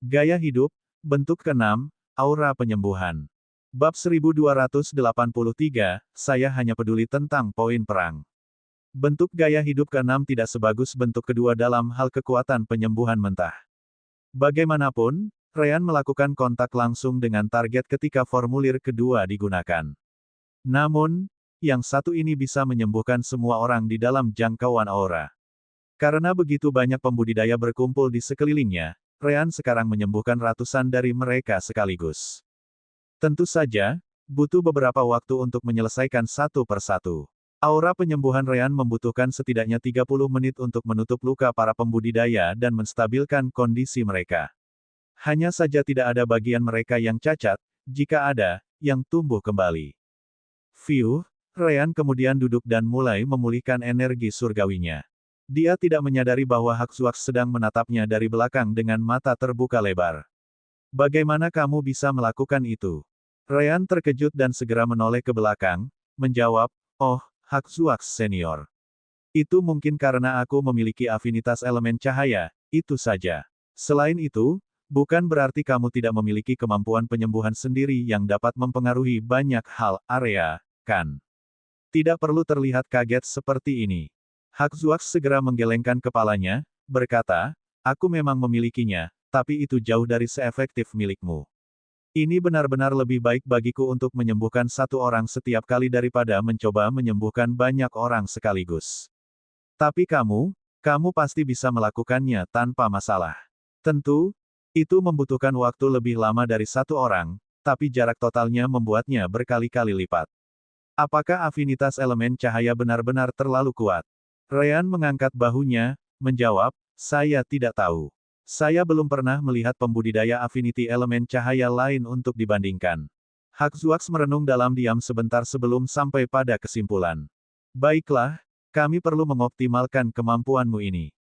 Gaya hidup, bentuk ke-6, aura penyembuhan. Bab 1283, saya hanya peduli tentang poin perang. Bentuk gaya hidup ke-6 tidak sebagus bentuk kedua dalam hal kekuatan penyembuhan mentah. Bagaimanapun, Ryan melakukan kontak langsung dengan target ketika formulir kedua digunakan. Namun, yang satu ini bisa menyembuhkan semua orang di dalam jangkauan aura. Karena begitu banyak pembudidaya berkumpul di sekelilingnya, Ryan sekarang menyembuhkan ratusan dari mereka sekaligus. Tentu saja, butuh beberapa waktu untuk menyelesaikan satu persatu. Aura penyembuhan Ryan membutuhkan setidaknya 30 menit untuk menutup luka para pembudidaya dan menstabilkan kondisi mereka. Hanya saja tidak ada bagian mereka yang cacat, jika ada, yang tumbuh kembali. Fiuh, Ryan kemudian duduk dan mulai memulihkan energi surgawinya. Dia tidak menyadari bahwa Haxuax sedang menatapnya dari belakang dengan mata terbuka lebar. Bagaimana kamu bisa melakukan itu? Ryan terkejut dan segera menoleh ke belakang, menjawab, oh, Haxuax senior. Itu mungkin karena aku memiliki afinitas elemen cahaya, itu saja. Selain itu, bukan berarti kamu tidak memiliki kemampuan penyembuhan sendiri yang dapat mempengaruhi banyak hal, area, kan? Tidak perlu terlihat kaget seperti ini. Haxuax segera menggelengkan kepalanya, berkata, aku memang memilikinya, tapi itu jauh dari seefektif milikmu. Ini benar-benar lebih baik bagiku untuk menyembuhkan satu orang setiap kali daripada mencoba menyembuhkan banyak orang sekaligus. Tapi kamu pasti bisa melakukannya tanpa masalah. Tentu, itu membutuhkan waktu lebih lama dari satu orang, tapi jarak totalnya membuatnya berkali-kali lipat. Apakah afinitas elemen cahaya benar-benar terlalu kuat? Ryan mengangkat bahunya, menjawab, saya tidak tahu. Saya belum pernah melihat pembudidaya affinity elemen cahaya lain untuk dibandingkan. Haxuax merenung dalam diam sebentar sebelum sampai pada kesimpulan. Baiklah, kami perlu mengoptimalkan kemampuanmu ini.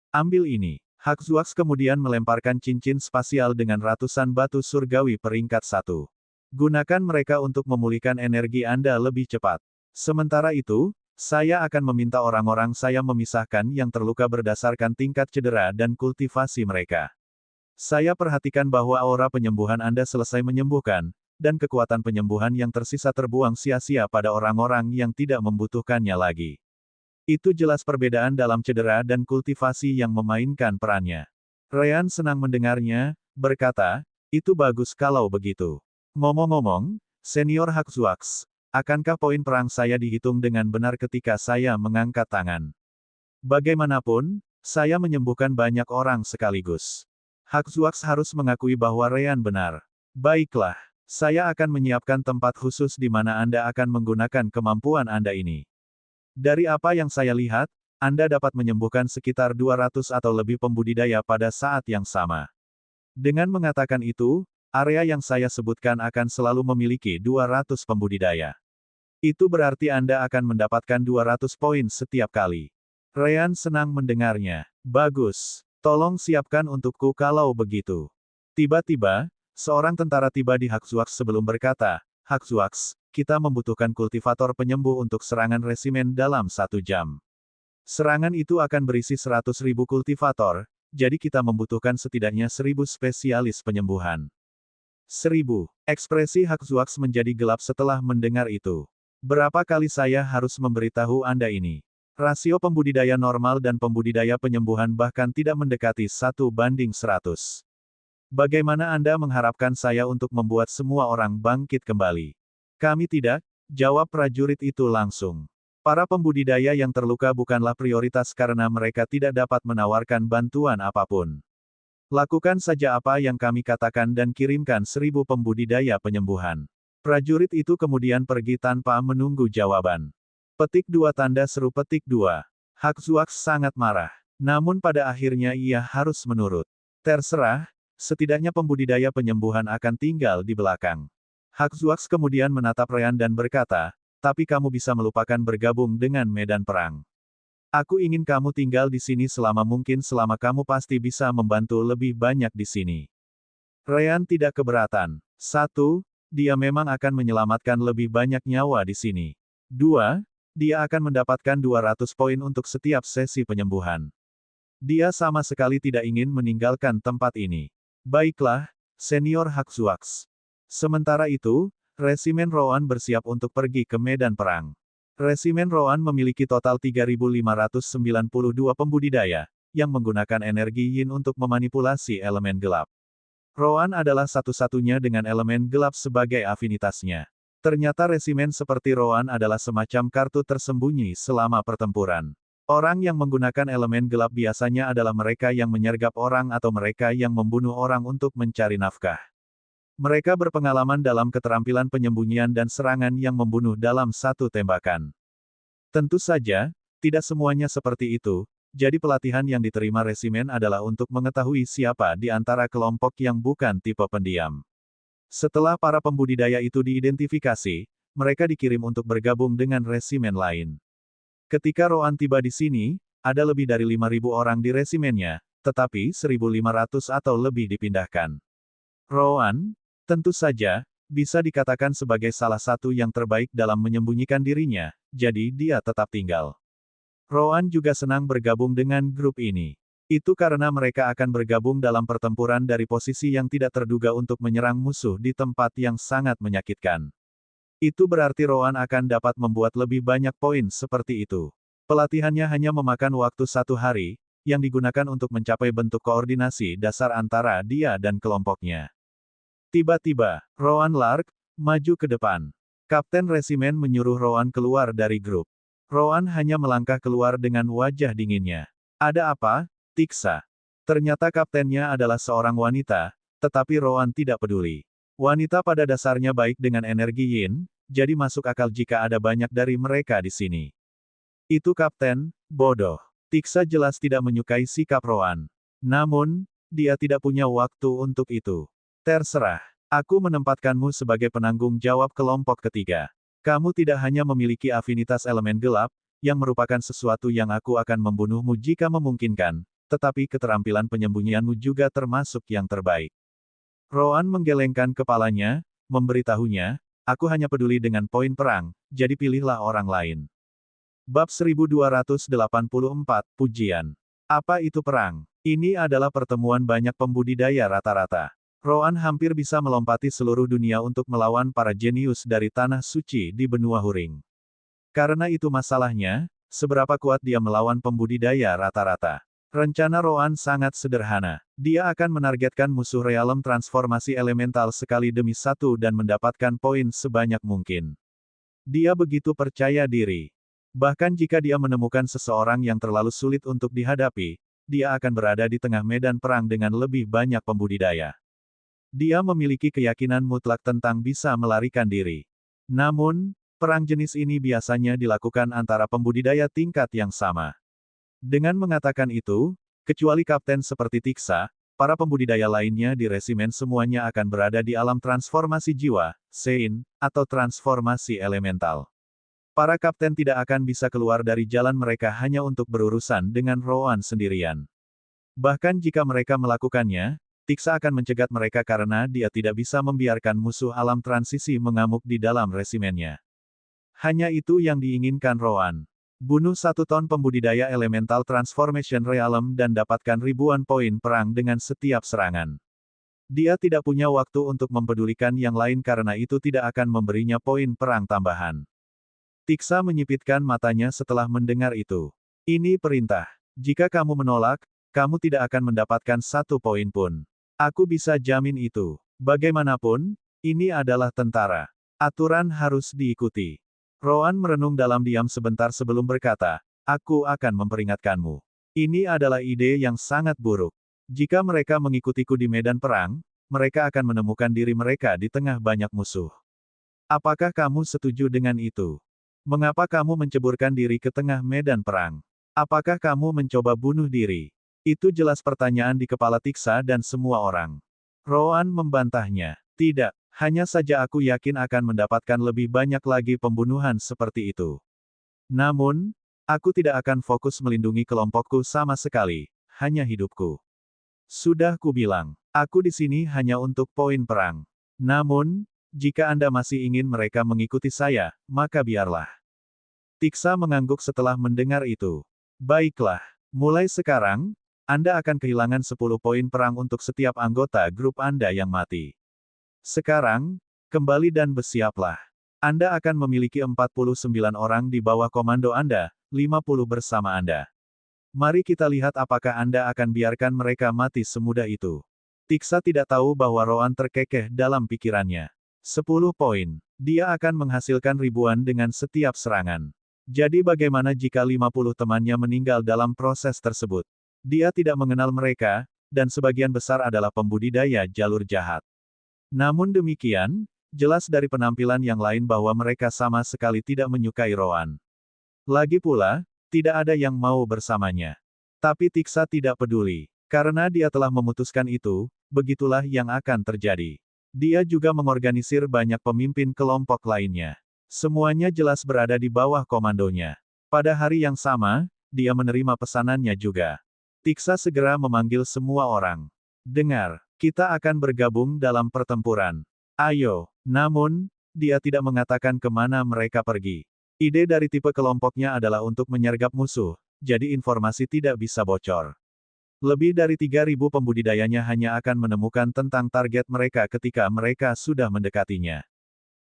Ambil ini. Haxuax kemudian melemparkan cincin spasial dengan ratusan batu surgawi peringkat 1. Gunakan mereka untuk memulihkan energi Anda lebih cepat. Sementara itu, saya akan meminta orang-orang saya memisahkan yang terluka berdasarkan tingkat cedera dan kultivasi mereka. Saya perhatikan bahwa aura penyembuhan Anda selesai menyembuhkan, dan kekuatan penyembuhan yang tersisa terbuang sia-sia pada orang-orang yang tidak membutuhkannya lagi. Itu jelas perbedaan dalam cedera dan kultivasi yang memainkan perannya. Ryan senang mendengarnya, berkata, itu bagus kalau begitu. Ngomong-ngomong, Senior Haxuax, akankah poin perang saya dihitung dengan benar ketika saya mengangkat tangan? Bagaimanapun, saya menyembuhkan banyak orang sekaligus. Haxuax harus mengakui bahwa Ryan benar. Baiklah, saya akan menyiapkan tempat khusus di mana Anda akan menggunakan kemampuan Anda ini. Dari apa yang saya lihat, Anda dapat menyembuhkan sekitar 200 atau lebih pembudidaya pada saat yang sama. Dengan mengatakan itu, area yang saya sebutkan akan selalu memiliki 200 pembudidaya. Itu berarti Anda akan mendapatkan 200 poin setiap kali. Ryan senang mendengarnya. Bagus. Tolong siapkan untukku kalau begitu. Tiba-tiba, seorang tentara tiba di Haxuax sebelum berkata, Haxuax, kita membutuhkan kultivator penyembuh untuk serangan resimen dalam 1 jam. Serangan itu akan berisi 100.000 kultivator, jadi kita membutuhkan setidaknya 1.000 spesialis penyembuhan. 1.000. Ekspresi Haxuax menjadi gelap setelah mendengar itu. Berapa kali saya harus memberitahu Anda ini? Rasio pembudidaya normal dan pembudidaya penyembuhan bahkan tidak mendekati 1:100. Bagaimana Anda mengharapkan saya untuk membuat semua orang bangkit kembali? Kami tidak, jawab prajurit itu langsung. Para pembudidaya yang terluka bukanlah prioritas karena mereka tidak dapat menawarkan bantuan apapun. Lakukan saja apa yang kami katakan dan kirimkan 1.000 pembudidaya penyembuhan. Prajurit itu kemudian pergi tanpa menunggu jawaban. Petik 2 tanda seru petik 2. Haxuax sangat marah. Namun pada akhirnya ia harus menurut. Terserah, setidaknya pembudidaya penyembuhan akan tinggal di belakang. Haxuax kemudian menatap Ryan dan berkata, tapi kamu bisa melupakan bergabung dengan medan perang. Aku ingin kamu tinggal di sini selama mungkin selama kamu pasti bisa membantu lebih banyak di sini. Ryan tidak keberatan. 1. Dia memang akan menyelamatkan lebih banyak nyawa di sini. 2. Dia akan mendapatkan 200 poin untuk setiap sesi penyembuhan. Dia sama sekali tidak ingin meninggalkan tempat ini. Baiklah, Senior Haxuax. Sementara itu, Resimen Roan bersiap untuk pergi ke medan perang. Resimen Roan memiliki total 3.592 pembudidaya, yang menggunakan energi yin untuk memanipulasi elemen gelap. Roan adalah satu-satunya dengan elemen gelap sebagai afinitasnya. Ternyata resimen seperti Roan adalah semacam kartu tersembunyi selama pertempuran. Orang yang menggunakan elemen gelap biasanya adalah mereka yang menyergap orang atau mereka yang membunuh orang untuk mencari nafkah. Mereka berpengalaman dalam keterampilan penyembunyian dan serangan yang membunuh dalam satu tembakan. Tentu saja, tidak semuanya seperti itu, jadi pelatihan yang diterima resimen adalah untuk mengetahui siapa di antara kelompok yang bukan tipe pendiam. Setelah para pembudidaya itu diidentifikasi, mereka dikirim untuk bergabung dengan resimen lain. Ketika Roan tiba di sini, ada lebih dari 5.000 orang di resimennya, tetapi 1.500 atau lebih dipindahkan. Roan, tentu saja, bisa dikatakan sebagai salah satu yang terbaik dalam menyembunyikan dirinya, jadi dia tetap tinggal. Roan juga senang bergabung dengan grup ini. Itu karena mereka akan bergabung dalam pertempuran dari posisi yang tidak terduga untuk menyerang musuh di tempat yang sangat menyakitkan. Itu berarti Roan akan dapat membuat lebih banyak poin seperti itu. Pelatihannya hanya memakan waktu 1 hari, yang digunakan untuk mencapai bentuk koordinasi dasar antara dia dan kelompoknya. Tiba-tiba, Roan Lark maju ke depan. Kapten resimen menyuruh Roan keluar dari grup. Roan hanya melangkah keluar dengan wajah dinginnya. Ada apa, Tiksa? Ternyata kaptennya adalah seorang wanita, tetapi Roan tidak peduli. Wanita pada dasarnya baik dengan energi yin, jadi masuk akal jika ada banyak dari mereka di sini. Itu kapten, bodoh. Tiksa jelas tidak menyukai sikap Roan. Namun, dia tidak punya waktu untuk itu. Terserah. Aku menempatkanmu sebagai penanggung jawab kelompok ketiga. Kamu tidak hanya memiliki afinitas elemen gelap, yang merupakan sesuatu yang aku akan membunuhmu jika memungkinkan, tetapi keterampilan penyembunyianmu juga termasuk yang terbaik. Roan menggelengkan kepalanya, memberitahunya, aku hanya peduli dengan poin perang, jadi pilihlah orang lain. Bab 1284, Pujian. Apa itu perang? Ini adalah pertemuan banyak pembudidaya rata-rata. Roan hampir bisa melompati seluruh dunia untuk melawan para jenius dari Tanah Suci di benua Huring. Karena itu masalahnya, seberapa kuat dia melawan pembudidaya rata-rata. Rencana Roan sangat sederhana. Dia akan menargetkan musuh realem transformasi elemental sekali demi satu dan mendapatkan poin sebanyak mungkin. Dia begitu percaya diri. Bahkan jika dia menemukan seseorang yang terlalu sulit untuk dihadapi, dia akan berada di tengah medan perang dengan lebih banyak pembudidaya. Dia memiliki keyakinan mutlak tentang bisa melarikan diri. Namun, perang jenis ini biasanya dilakukan antara pembudidaya tingkat yang sama. Dengan mengatakan itu, kecuali kapten seperti Tiksa, para pembudidaya lainnya di resimen semuanya akan berada di alam transformasi jiwa, Sein, atau transformasi elemental. Para kapten tidak akan bisa keluar dari jalan mereka hanya untuk berurusan dengan Roan sendirian. Bahkan jika mereka melakukannya, Tiksa akan mencegat mereka karena dia tidak bisa membiarkan musuh alam transisi mengamuk di dalam resimennya. Hanya itu yang diinginkan Roan. Bunuh 1 ton pembudidaya elemental transformation realm dan dapatkan ribuan poin perang dengan setiap serangan. Dia tidak punya waktu untuk mempedulikan yang lain karena itu tidak akan memberinya poin perang tambahan. Tiksa menyipitkan matanya setelah mendengar itu. Ini perintah. Jika kamu menolak, kamu tidak akan mendapatkan 1 poin pun. Aku bisa jamin itu. Bagaimanapun, ini adalah tentara. Aturan harus diikuti. Roan merenung dalam diam sebentar sebelum berkata, aku akan memperingatkanmu. Ini adalah ide yang sangat buruk. Jika mereka mengikutiku di medan perang, mereka akan menemukan diri mereka di tengah banyak musuh. Apakah kamu setuju dengan itu? Mengapa kamu menceburkan diri ke tengah medan perang? Apakah kamu mencoba bunuh diri? Itu jelas pertanyaan di kepala Tiksa dan semua orang. Roan membantahnya. Tidak, hanya saja aku yakin akan mendapatkan lebih banyak lagi pembunuhan seperti itu. Namun, Aku tidak akan fokus melindungi kelompokku sama sekali, hanya hidupku. Sudah kubilang, aku di sini hanya untuk poin perang. Namun, jika Anda masih ingin mereka mengikuti saya, maka biarlah. Tiksa mengangguk setelah mendengar itu. Baiklah, mulai sekarang, Anda akan kehilangan 10 poin perang untuk setiap anggota grup Anda yang mati. Sekarang, kembali dan bersiaplah. Anda akan memiliki 49 orang di bawah komando Anda, 50 bersama Anda. Mari kita lihat apakah Anda akan biarkan mereka mati semudah itu. Tiksa tidak tahu bahwa Roan terkekeh dalam pikirannya. 10 poin. Dia akan menghasilkan ribuan dengan setiap serangan. Jadi bagaimana jika 50 temannya meninggal dalam proses tersebut? Dia tidak mengenal mereka, dan sebagian besar adalah pembudidaya jalur jahat. Namun demikian, jelas dari penampilan yang lain bahwa mereka sama sekali tidak menyukai Roan. Lagi pula, tidak ada yang mau bersamanya. Tapi Tiksa tidak peduli. Karena dia telah memutuskan itu, begitulah yang akan terjadi. Dia juga mengorganisir banyak pemimpin kelompok lainnya. Semuanya jelas berada di bawah komandonya. Pada hari yang sama, dia menerima pesanannya juga. Tiksa segera memanggil semua orang. Dengar, kita akan bergabung dalam pertempuran. Ayo. Namun, dia tidak mengatakan kemana mereka pergi. Ide dari tipe kelompoknya adalah untuk menyergap musuh, jadi informasi tidak bisa bocor. Lebih dari 3.000 pembudidayanya hanya akan menemukan tentang target mereka ketika mereka sudah mendekatinya.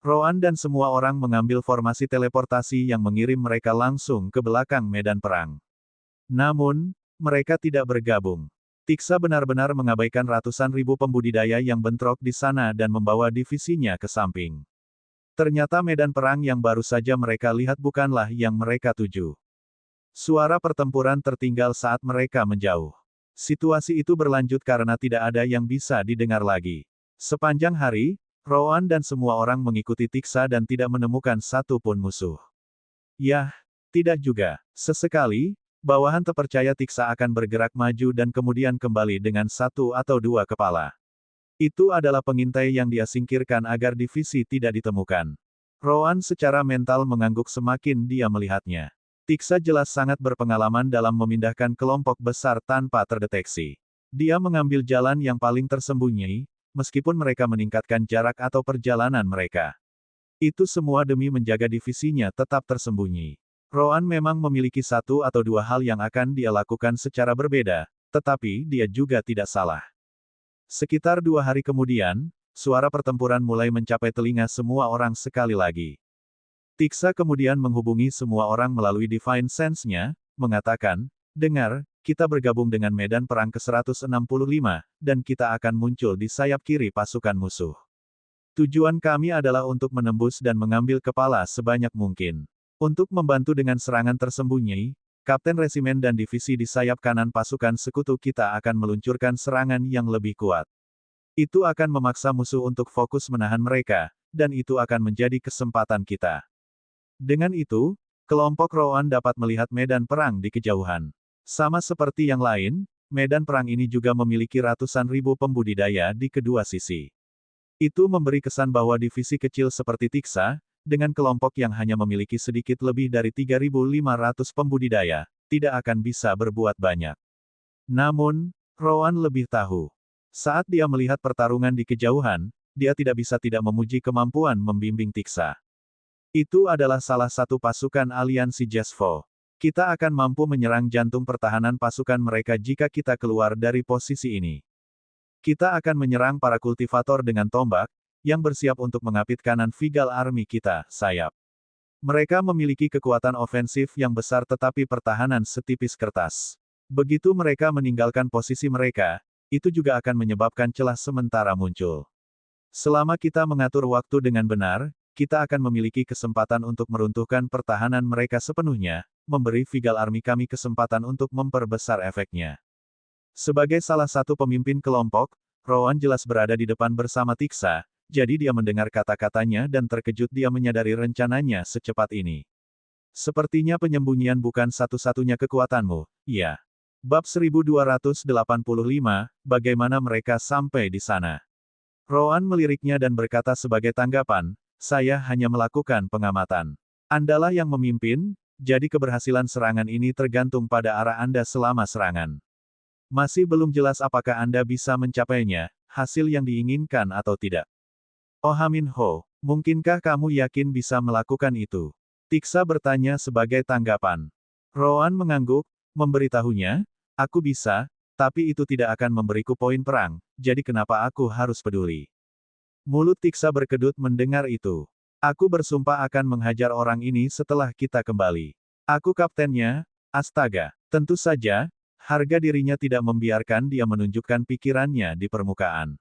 Roan dan semua orang mengambil formasi teleportasi yang mengirim mereka langsung ke belakang medan perang. Namun, mereka tidak bergabung. Tiksa benar-benar mengabaikan ratusan ribu pembudidaya yang bentrok di sana dan membawa divisinya ke samping. Ternyata medan perang yang baru saja mereka lihat bukanlah yang mereka tuju. Suara pertempuran tertinggal saat mereka menjauh. Situasi itu berlanjut karena tidak ada yang bisa didengar lagi. Sepanjang hari, Roan dan semua orang mengikuti Tiksa dan tidak menemukan satu pun musuh. Yah, tidak juga. Sesekali, bawahan terpercaya Tiksa akan bergerak maju dan kemudian kembali dengan satu atau dua kepala. Itu adalah pengintai yang dia singkirkan agar divisi tidak ditemukan. Roan secara mental mengangguk semakin dia melihatnya. Tiksa jelas sangat berpengalaman dalam memindahkan kelompok besar tanpa terdeteksi. Dia mengambil jalan yang paling tersembunyi, meskipun mereka meningkatkan jarak atau perjalanan mereka. Itu semua demi menjaga divisinya tetap tersembunyi. Roan memang memiliki satu atau dua hal yang akan dia lakukan secara berbeda, tetapi dia juga tidak salah. Sekitar 2 hari kemudian, suara pertempuran mulai mencapai telinga semua orang sekali lagi. Tiksa kemudian menghubungi semua orang melalui Divine Sense-nya, mengatakan, dengar, kita bergabung dengan medan perang ke-165, dan kita akan muncul di sayap kiri pasukan musuh. Tujuan kami adalah untuk menembus dan mengambil kepala sebanyak mungkin. Untuk membantu dengan serangan tersembunyi, Kapten Resimen dan divisi di sayap kanan pasukan sekutu kita akan meluncurkan serangan yang lebih kuat. Itu akan memaksa musuh untuk fokus menahan mereka, dan itu akan menjadi kesempatan kita. Dengan itu, kelompok Roan dapat melihat medan perang di kejauhan. Sama seperti yang lain, medan perang ini juga memiliki ratusan ribu pembudidaya di kedua sisi. Itu memberi kesan bahwa divisi kecil seperti Tiksa, dengan kelompok yang hanya memiliki sedikit lebih dari 3.500 pembudidaya, tidak akan bisa berbuat banyak. Namun, Roan lebih tahu. Saat dia melihat pertarungan di kejauhan, dia tidak bisa tidak memuji kemampuan membimbing Tiksa. Itu adalah salah satu pasukan aliansi Jesvo. Kita akan mampu menyerang jantung pertahanan pasukan mereka jika kita keluar dari posisi ini. Kita akan menyerang para kultivator dengan tombak, yang bersiap untuk mengapit kanan Vigal Army kita, sayap. Mereka memiliki kekuatan ofensif yang besar tetapi pertahanan setipis kertas. Begitu mereka meninggalkan posisi mereka, itu juga akan menyebabkan celah sementara muncul. Selama kita mengatur waktu dengan benar, kita akan memiliki kesempatan untuk meruntuhkan pertahanan mereka sepenuhnya, memberi Vigal Army kami kesempatan untuk memperbesar efeknya. Sebagai salah satu pemimpin kelompok, Roan jelas berada di depan bersama Tiksa, jadi dia mendengar kata-katanya dan terkejut dia menyadari rencananya secepat ini. Sepertinya penyembunyian bukan satu-satunya kekuatanmu, ya. Bab 1285, bagaimana mereka sampai di sana. Roan meliriknya dan berkata sebagai tanggapan, saya hanya melakukan pengamatan. Andalah yang memimpin, jadi keberhasilan serangan ini tergantung pada arah Anda selama serangan. Masih belum jelas apakah Anda bisa mencapainya, hasil yang diinginkan atau tidak. Oh Minho, mungkinkah kamu yakin bisa melakukan itu? Tiksa bertanya sebagai tanggapan. Roan mengangguk, memberitahunya, aku bisa, tapi itu tidak akan memberiku poin perang, jadi kenapa aku harus peduli? Mulut Tiksa berkedut mendengar itu. Aku bersumpah akan menghajar orang ini setelah kita kembali. Aku kaptennya, astaga. Tentu saja, harga dirinya tidak membiarkan dia menunjukkan pikirannya di permukaan.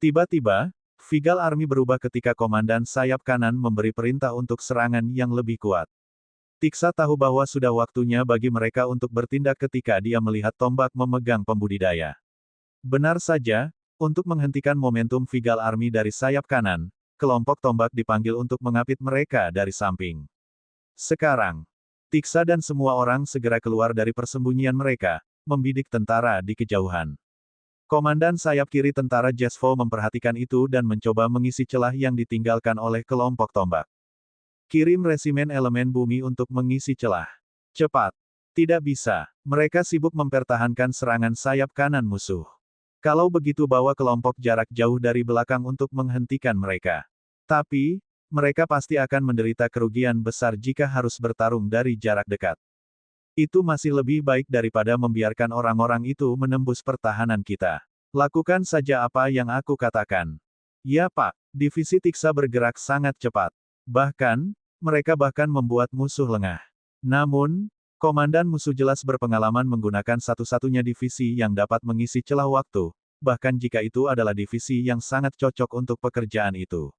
Tiba-tiba, Vigal Army berubah ketika komandan sayap kanan memberi perintah untuk serangan yang lebih kuat. Tiksa tahu bahwa sudah waktunya bagi mereka untuk bertindak ketika dia melihat tombak memegang pembudidaya. Benar saja, untuk menghentikan momentum Vigal Army dari sayap kanan, kelompok tombak dipanggil untuk mengapit mereka dari samping. Sekarang, Tiksa dan semua orang segera keluar dari persembunyian mereka, membidik tentara di kejauhan. Komandan sayap kiri tentara Jesvo memperhatikan itu dan mencoba mengisi celah yang ditinggalkan oleh kelompok tombak. Kirim resimen elemen bumi untuk mengisi celah. Cepat. Tidak bisa. Mereka sibuk mempertahankan serangan sayap kanan musuh. Kalau begitu bawa kelompok jarak jauh dari belakang untuk menghentikan mereka. Tapi, mereka pasti akan menderita kerugian besar jika harus bertarung dari jarak dekat. Itu masih lebih baik daripada membiarkan orang-orang itu menembus pertahanan kita. Lakukan saja apa yang aku katakan. Ya Pak, divisi Tiksa bergerak sangat cepat. Bahkan, mereka membuat musuh lengah. Namun, komandan musuh jelas berpengalaman menggunakan satu-satunya divisi yang dapat mengisi celah waktu, bahkan jika itu adalah divisi yang sangat cocok untuk pekerjaan itu.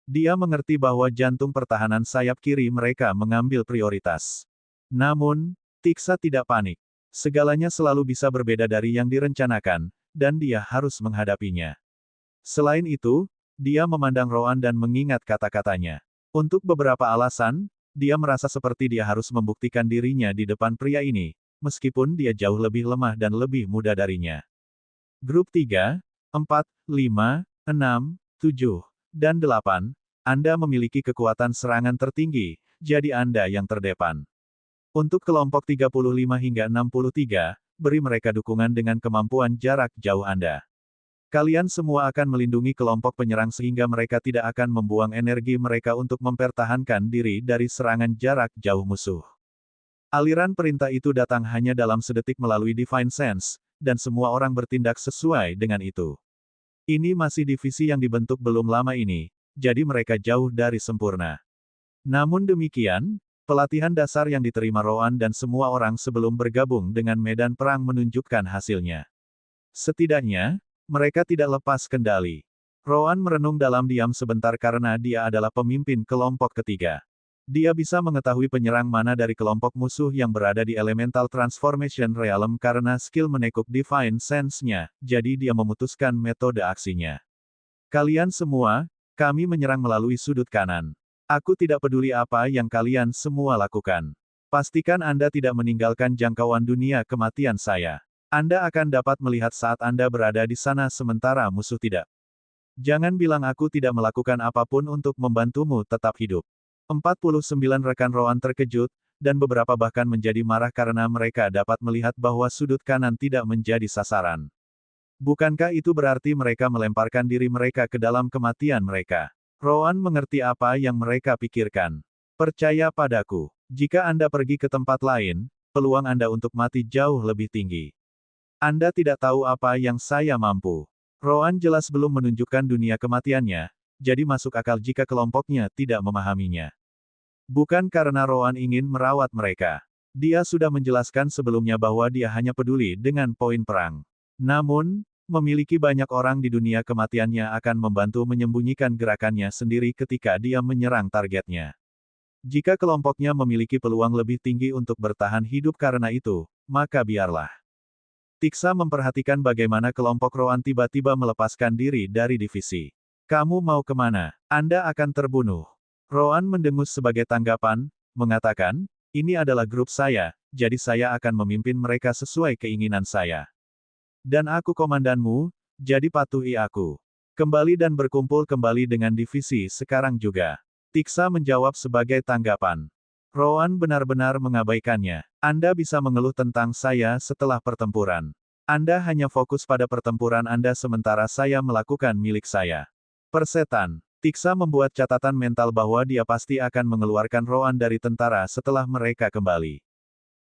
Dia mengerti bahwa jantung pertahanan sayap kiri mereka mengambil prioritas. Namun, Tiksa tidak panik. Segalanya selalu bisa berbeda dari yang direncanakan, dan dia harus menghadapinya. Selain itu, dia memandang Roan dan mengingat kata-katanya. Untuk beberapa alasan, dia merasa seperti dia harus membuktikan dirinya di depan pria ini, meskipun dia jauh lebih lemah dan lebih muda darinya. Grup 3, 4, 5, 6, 7, dan 8, Anda memiliki kekuatan serangan tertinggi, jadi Anda yang terdepan. Untuk kelompok 35 hingga 63, beri mereka dukungan dengan kemampuan jarak jauh Anda. Kalian semua akan melindungi kelompok penyerang sehingga mereka tidak akan membuang energi mereka untuk mempertahankan diri dari serangan jarak jauh musuh. Aliran perintah itu datang hanya dalam sedetik melalui Divine Sense, dan semua orang bertindak sesuai dengan itu. Ini masih divisi yang dibentuk belum lama ini, jadi mereka jauh dari sempurna. Namun demikian, pelatihan dasar yang diterima Roan dan semua orang sebelum bergabung dengan medan perang menunjukkan hasilnya. Setidaknya, mereka tidak lepas kendali. Roan merenung dalam diam sebentar karena dia adalah pemimpin kelompok ketiga. Dia bisa mengetahui penyerang mana dari kelompok musuh yang berada di Elemental Transformation Realm karena skill menekuk Divine Sense-nya, jadi dia memutuskan metode aksinya. Kalian semua, kami menyerang melalui sudut kanan. Aku tidak peduli apa yang kalian semua lakukan. Pastikan Anda tidak meninggalkan jangkauan dunia kematian saya. Anda akan dapat melihat saat Anda berada di sana sementara musuh tidak. Jangan bilang aku tidak melakukan apapun untuk membantumu tetap hidup. 49 rekan Roan terkejut, dan beberapa bahkan menjadi marah karena mereka dapat melihat bahwa sudut kanan tidak menjadi sasaran. Bukankah itu berarti mereka melemparkan diri mereka ke dalam kematian mereka? Roan mengerti apa yang mereka pikirkan. Percaya padaku, jika Anda pergi ke tempat lain, peluang Anda untuk mati jauh lebih tinggi. Anda tidak tahu apa yang saya mampu. Roan jelas belum menunjukkan dunia kematiannya, jadi masuk akal jika kelompoknya tidak memahaminya. Bukan karena Roan ingin merawat mereka. Dia sudah menjelaskan sebelumnya bahwa dia hanya peduli dengan poin perang. Namun, memiliki banyak orang di dunia kematiannya akan membantu menyembunyikan gerakannya sendiri ketika dia menyerang targetnya. Jika kelompoknya memiliki peluang lebih tinggi untuk bertahan hidup karena itu, maka biarlah. Tiksa memperhatikan bagaimana kelompok Roan tiba-tiba melepaskan diri dari divisi. Kamu mau kemana? Anda akan terbunuh. Roan mendengus sebagai tanggapan, mengatakan, ini adalah grup saya, jadi saya akan memimpin mereka sesuai keinginan saya. Dan aku komandanmu, jadi patuhi aku. Kembali dan berkumpul kembali dengan divisi sekarang juga. Tiksa menjawab sebagai tanggapan. Rowan benar-benar mengabaikannya. Anda bisa mengeluh tentang saya setelah pertempuran. Anda hanya fokus pada pertempuran Anda sementara saya melakukan milik saya. Persetan. Tiksa membuat catatan mental bahwa dia pasti akan mengeluarkan Rowan dari tentara setelah mereka kembali.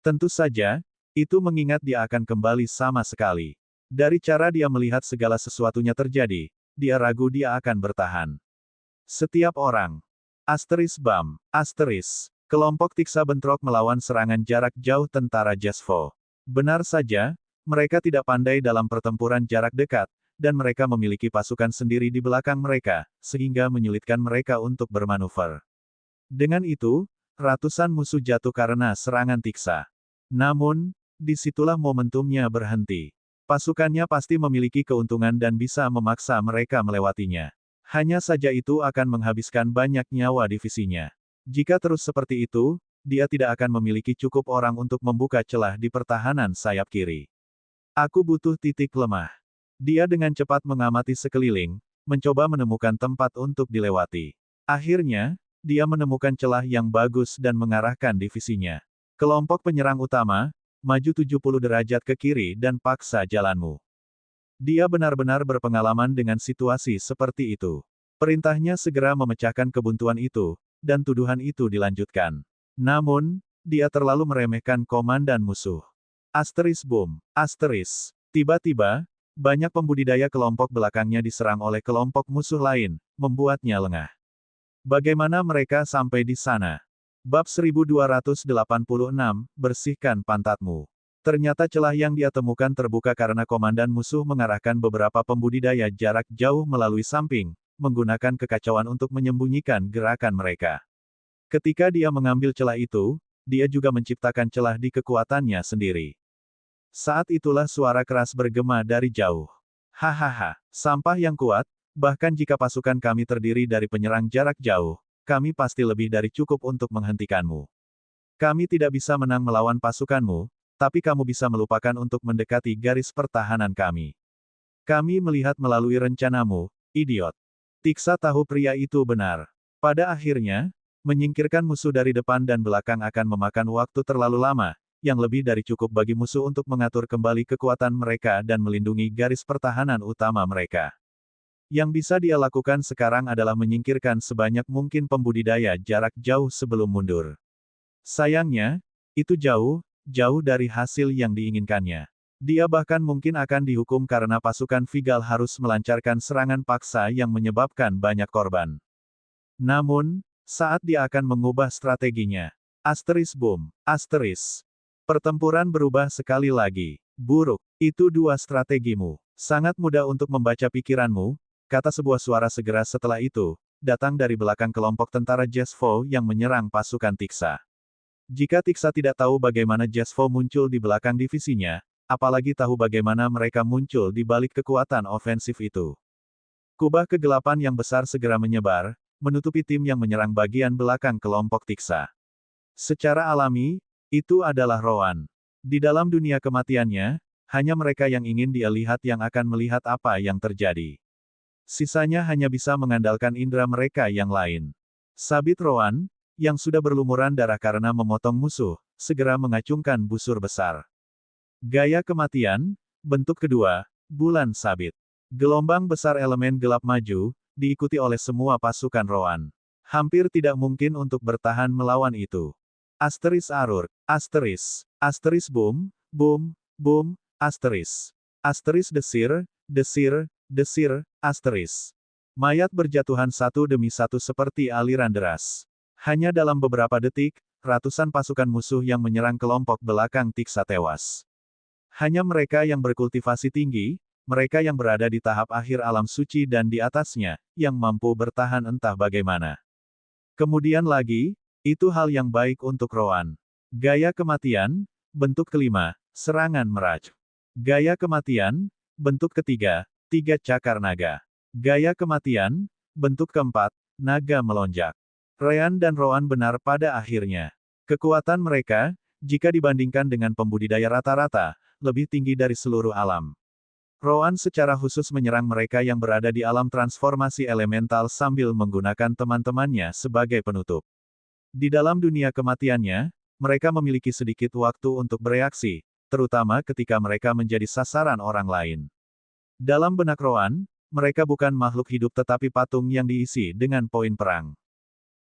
Tentu saja, itu mengingat dia akan kembali sama sekali. Dari cara dia melihat segala sesuatunya terjadi, dia ragu dia akan bertahan. Setiap orang. *BAM*. Kelompok Tiksa bentrok melawan serangan jarak jauh tentara Jesvo. Benar saja, mereka tidak pandai dalam pertempuran jarak dekat, dan mereka memiliki pasukan sendiri di belakang mereka, sehingga menyulitkan mereka untuk bermanuver. Dengan itu, ratusan musuh jatuh karena serangan Tiksa. Namun, disitulah momentumnya berhenti. Pasukannya pasti memiliki keuntungan dan bisa memaksa mereka melewatinya. Hanya saja itu akan menghabiskan banyak nyawa divisinya. Jika terus seperti itu, dia tidak akan memiliki cukup orang untuk membuka celah di pertahanan sayap kiri. Aku butuh titik lemah. Dia dengan cepat mengamati sekeliling, mencoba menemukan tempat untuk dilewati. Akhirnya, dia menemukan celah yang bagus dan mengarahkan divisinya. Kelompok penyerang utama, maju 70 derajat ke kiri dan paksa jalanmu. Dia benar-benar berpengalaman dengan situasi seperti itu. Perintahnya segera memecahkan kebuntuan itu, dan tuduhan itu dilanjutkan. Namun, dia terlalu meremehkan komandan musuh. *BOOM*. Tiba-tiba, banyak pembudidaya kelompok belakangnya diserang oleh kelompok musuh lain, membuatnya lengah. Bagaimana mereka sampai di sana? Bab 1286, bersihkan pantatmu. Ternyata celah yang dia temukan terbuka karena komandan musuh mengarahkan beberapa pembudidaya jarak jauh melalui samping, menggunakan kekacauan untuk menyembunyikan gerakan mereka. Ketika dia mengambil celah itu, dia juga menciptakan celah di kekuatannya sendiri. Saat itulah suara keras bergema dari jauh. Hahaha, sampah yang kuat, bahkan jika pasukan kami terdiri dari penyerang jarak jauh, kami pasti lebih dari cukup untuk menghentikanmu. Kami tidak bisa menang melawan pasukanmu, tapi kamu bisa melupakan untuk mendekati garis pertahanan kami. Kami melihat melalui rencanamu, idiot. Tiksa tahu pria itu benar. Pada akhirnya, menyingkirkan musuh dari depan dan belakang akan memakan waktu terlalu lama, yang lebih dari cukup bagi musuh untuk mengatur kembali kekuatan mereka dan melindungi garis pertahanan utama mereka. Yang bisa dia lakukan sekarang adalah menyingkirkan sebanyak mungkin pembudidaya jarak jauh sebelum mundur. Sayangnya, itu jauh dari hasil yang diinginkannya. Dia bahkan mungkin akan dihukum karena pasukan Vigal harus melancarkan serangan paksa yang menyebabkan banyak korban. Namun, saat dia akan mengubah strateginya. *BOOM*. Pertempuran berubah sekali lagi. Buruk. Itu dua strategimu. Sangat mudah untuk membaca pikiranmu, kata sebuah suara segera setelah itu, datang dari belakang kelompok tentara Jesvo yang menyerang pasukan Tiksa. Jika Tiksa tidak tahu bagaimana Jesvo muncul di belakang divisinya, apalagi tahu bagaimana mereka muncul di balik kekuatan ofensif itu. Kubah kegelapan yang besar segera menyebar, menutupi tim yang menyerang bagian belakang kelompok Tiksa. Secara alami, itu adalah Rowan. Di dalam dunia kematiannya, hanya mereka yang ingin dia lihat yang akan melihat apa yang terjadi. Sisanya hanya bisa mengandalkan indera mereka yang lain. Sabit Rowan, yang sudah berlumuran darah karena memotong musuh, segera mengacungkan busur besar. Gaya kematian, bentuk kedua, bulan sabit. Gelombang besar elemen gelap maju, diikuti oleh semua pasukan Rowan. Hampir tidak mungkin untuk bertahan melawan itu. *Arur. *BOOM*, boom, boom, desir, desir, mayat berjatuhan satu demi satu seperti aliran deras. Hanya dalam beberapa detik, ratusan pasukan musuh yang menyerang kelompok belakang Tiksa tewas. Hanya mereka yang berkultivasi tinggi, mereka yang berada di tahap akhir alam suci dan di atasnya, yang mampu bertahan entah bagaimana. Kemudian lagi, itu hal yang baik untuk Rowan. Gaya kematian, bentuk kelima, serangan meraj. Gaya kematian, bentuk ketiga, tiga cakar naga. Gaya kematian, bentuk keempat, naga melonjak. Ryan dan Rowan benar pada akhirnya. Kekuatan mereka, jika dibandingkan dengan pembudidaya rata-rata, lebih tinggi dari seluruh alam. Rowan secara khusus menyerang mereka yang berada di alam transformasi elemental sambil menggunakan teman-temannya sebagai penutup. Di dalam dunia kematiannya, mereka memiliki sedikit waktu untuk bereaksi, terutama ketika mereka menjadi sasaran orang lain. Dalam benak Roan, mereka bukan makhluk hidup tetapi patung yang diisi dengan poin perang.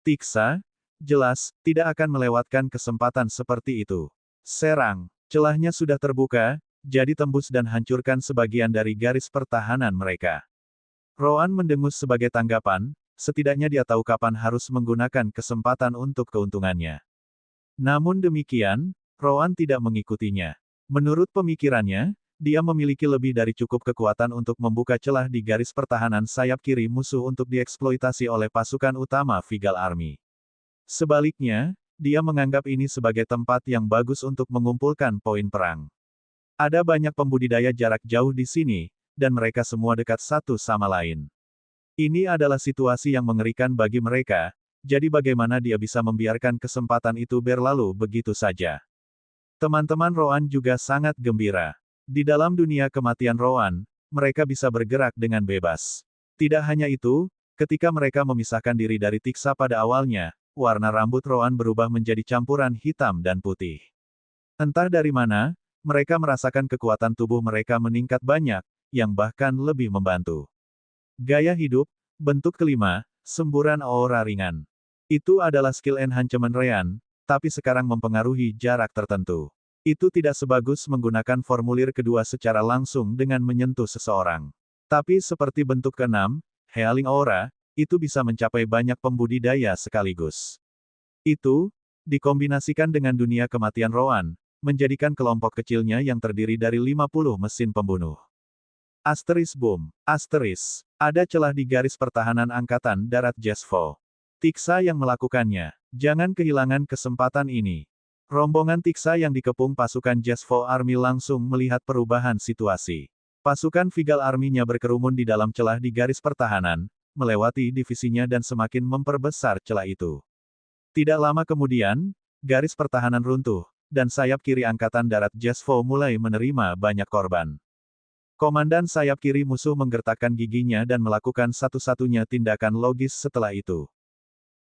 Tiksa, jelas, tidak akan melewatkan kesempatan seperti itu. Serang, celahnya sudah terbuka, jadi tembus dan hancurkan sebagian dari garis pertahanan mereka. Roan mendengus sebagai tanggapan, setidaknya dia tahu kapan harus menggunakan kesempatan untuk keuntungannya. Namun demikian, Roan tidak mengikutinya. Menurut pemikirannya, dia memiliki lebih dari cukup kekuatan untuk membuka celah di garis pertahanan sayap kiri musuh untuk dieksploitasi oleh pasukan utama Vigal Army. Sebaliknya, dia menganggap ini sebagai tempat yang bagus untuk mengumpulkan poin perang. Ada banyak pembudidaya jarak jauh di sini, dan mereka semua dekat satu sama lain. Ini adalah situasi yang mengerikan bagi mereka, jadi bagaimana dia bisa membiarkan kesempatan itu berlalu begitu saja. Teman-teman Roan juga sangat gembira. Di dalam dunia kematian Roan, mereka bisa bergerak dengan bebas. Tidak hanya itu, ketika mereka memisahkan diri dari Tiksa pada awalnya, warna rambut Roan berubah menjadi campuran hitam dan putih. Entah dari mana, mereka merasakan kekuatan tubuh mereka meningkat banyak, yang bahkan lebih membantu. Gaya hidup, bentuk kelima, semburan aura ringan. Itu adalah skill enhancement Ryan, tapi sekarang mempengaruhi jarak tertentu. Itu tidak sebagus menggunakan formulir kedua secara langsung dengan menyentuh seseorang. Tapi seperti bentuk keenam, Healing Aura, itu bisa mencapai banyak pembudidaya sekaligus. Itu, dikombinasikan dengan dunia kematian Roan, menjadikan kelompok kecilnya yang terdiri dari 50 mesin pembunuh. Asteris Boom. Asteris. Ada celah di garis pertahanan Angkatan Darat Jesvo. Tiksa yang melakukannya. Jangan kehilangan kesempatan ini. Rombongan Tiksa yang dikepung pasukan Jesvo Army langsung melihat perubahan situasi. Pasukan Vigal Army-nya berkerumun di dalam celah di garis pertahanan, melewati divisinya dan semakin memperbesar celah itu. Tidak lama kemudian, garis pertahanan runtuh, dan sayap kiri Angkatan Darat Jesvo mulai menerima banyak korban. Komandan sayap kiri musuh menggertakkan giginya dan melakukan satu-satunya tindakan logis setelah itu.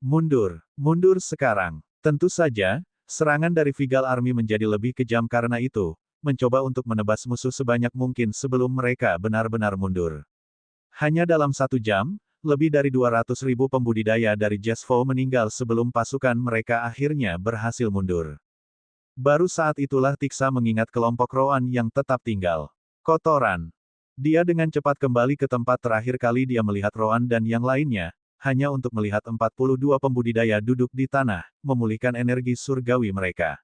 Mundur, mundur sekarang. Tentu saja, serangan dari Vigal Army menjadi lebih kejam karena itu, mencoba untuk menebas musuh sebanyak mungkin sebelum mereka benar-benar mundur. Hanya dalam 1 jam, lebih dari 200.000 pembudidaya dari Jesvo meninggal sebelum pasukan mereka akhirnya berhasil mundur. Baru saat itulah Tiksa mengingat kelompok Roan yang tetap tinggal. Kotoran. Dia dengan cepat kembali ke tempat terakhir kali dia melihat Roan dan yang lainnya, hanya untuk melihat 42 pembudidaya duduk di tanah, memulihkan energi surgawi mereka.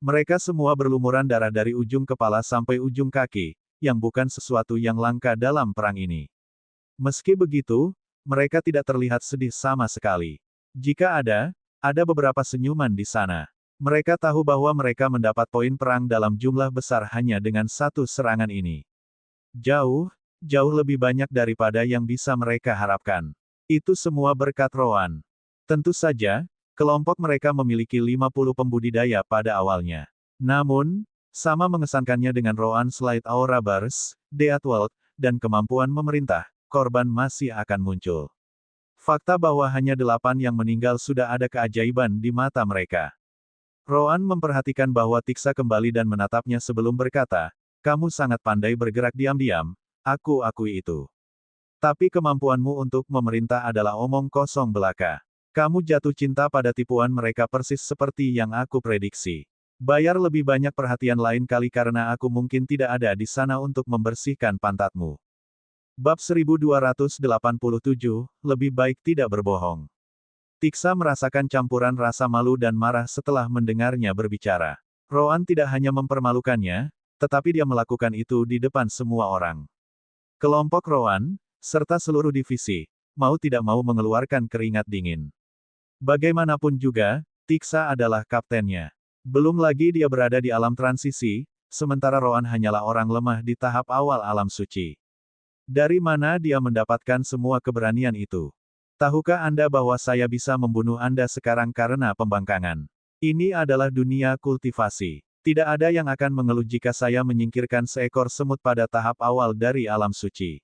Mereka semua berlumuran darah dari ujung kepala sampai ujung kaki, yang bukan sesuatu yang langka dalam perang ini. Meski begitu, mereka tidak terlihat sedih sama sekali. Jika ada beberapa senyuman di sana. Mereka tahu bahwa mereka mendapat poin perang dalam jumlah besar hanya dengan satu serangan ini. Jauh, jauh lebih banyak daripada yang bisa mereka harapkan. Itu semua berkat Roan. Tentu saja, kelompok mereka memiliki 50 pembudidaya pada awalnya. Namun, sama mengesankannya dengan Roan Slide Aura Burst, Deathwald, dan kemampuan memerintah, korban masih akan muncul. Fakta bahwa hanya 8 yang meninggal sudah ada keajaiban di mata mereka. Roan memperhatikan bahwa Tiksa kembali dan menatapnya sebelum berkata, "Kamu sangat pandai bergerak diam-diam, aku akui itu. Tapi kemampuanmu untuk memerintah adalah omong kosong belaka. Kamu jatuh cinta pada tipuan mereka persis seperti yang aku prediksi. Bayar lebih banyak perhatian lain kali karena aku mungkin tidak ada di sana untuk membersihkan pantatmu." Bab 1287, lebih baik tidak berbohong. Tiksa merasakan campuran rasa malu dan marah setelah mendengarnya berbicara. Roan tidak hanya mempermalukannya, tetapi dia melakukan itu di depan semua orang. Kelompok Roan, serta seluruh divisi, mau tidak mau mengeluarkan keringat dingin. Bagaimanapun juga, Tiksa adalah kaptennya. Belum lagi dia berada di alam transisi, sementara Roan hanyalah orang lemah di tahap awal alam suci. Dari mana dia mendapatkan semua keberanian itu? Tahukah Anda bahwa saya bisa membunuh Anda sekarang karena pembangkangan? Ini adalah dunia kultivasi. Tidak ada yang akan mengeluh jika saya menyingkirkan seekor semut pada tahap awal dari alam suci.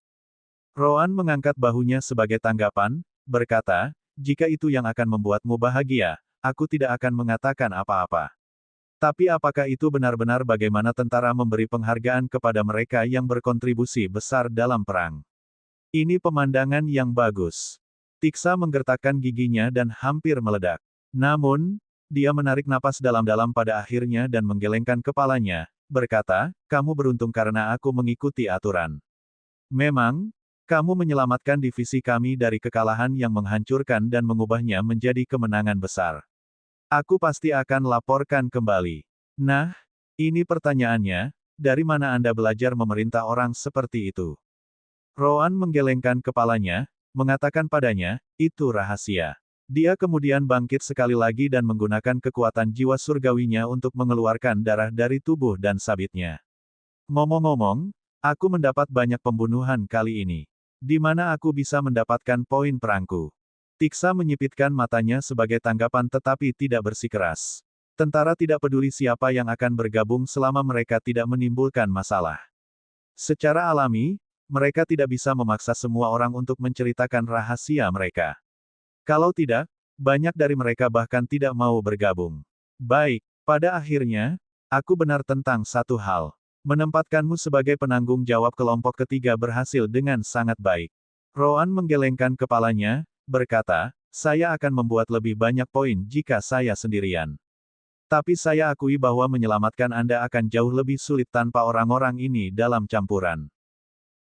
Roan mengangkat bahunya sebagai tanggapan, berkata, "Jika itu yang akan membuatmu bahagia, aku tidak akan mengatakan apa-apa. Tapi apakah itu benar-benar bagaimana tentara memberi penghargaan kepada mereka yang berkontribusi besar dalam perang? Ini pemandangan yang bagus. Tiksa menggertakkan giginya dan hampir meledak. Namun, dia menarik napas dalam-dalam pada akhirnya dan menggelengkan kepalanya, berkata, kamu beruntung karena aku mengikuti aturan. Memang, kamu menyelamatkan divisi kami dari kekalahan yang menghancurkan dan mengubahnya menjadi kemenangan besar. Aku pasti akan laporkan kembali. Nah, ini pertanyaannya, dari mana Anda belajar memerintah orang seperti itu? Roan menggelengkan kepalanya, mengatakan padanya, itu rahasia. Dia kemudian bangkit sekali lagi dan menggunakan kekuatan jiwa surgawinya untuk mengeluarkan darah dari tubuh dan sabitnya. Ngomong-ngomong, aku mendapat banyak pembunuhan kali ini. Di mana aku bisa mendapatkan poin perangku? Tiksa menyipitkan matanya sebagai tanggapan tetapi tidak bersikeras. Tentara tidak peduli siapa yang akan bergabung selama mereka tidak menimbulkan masalah. Secara alami, mereka tidak bisa memaksa semua orang untuk menceritakan rahasia mereka. Kalau tidak, banyak dari mereka bahkan tidak mau bergabung. Baik, pada akhirnya, aku benar tentang satu hal. Menempatkanmu sebagai penanggung jawab kelompok ketiga berhasil dengan sangat baik. Roan menggelengkan kepalanya, berkata, saya akan membuat lebih banyak poin jika saya sendirian. Tapi saya akui bahwa menyelamatkan Anda akan jauh lebih sulit tanpa orang-orang ini dalam campuran.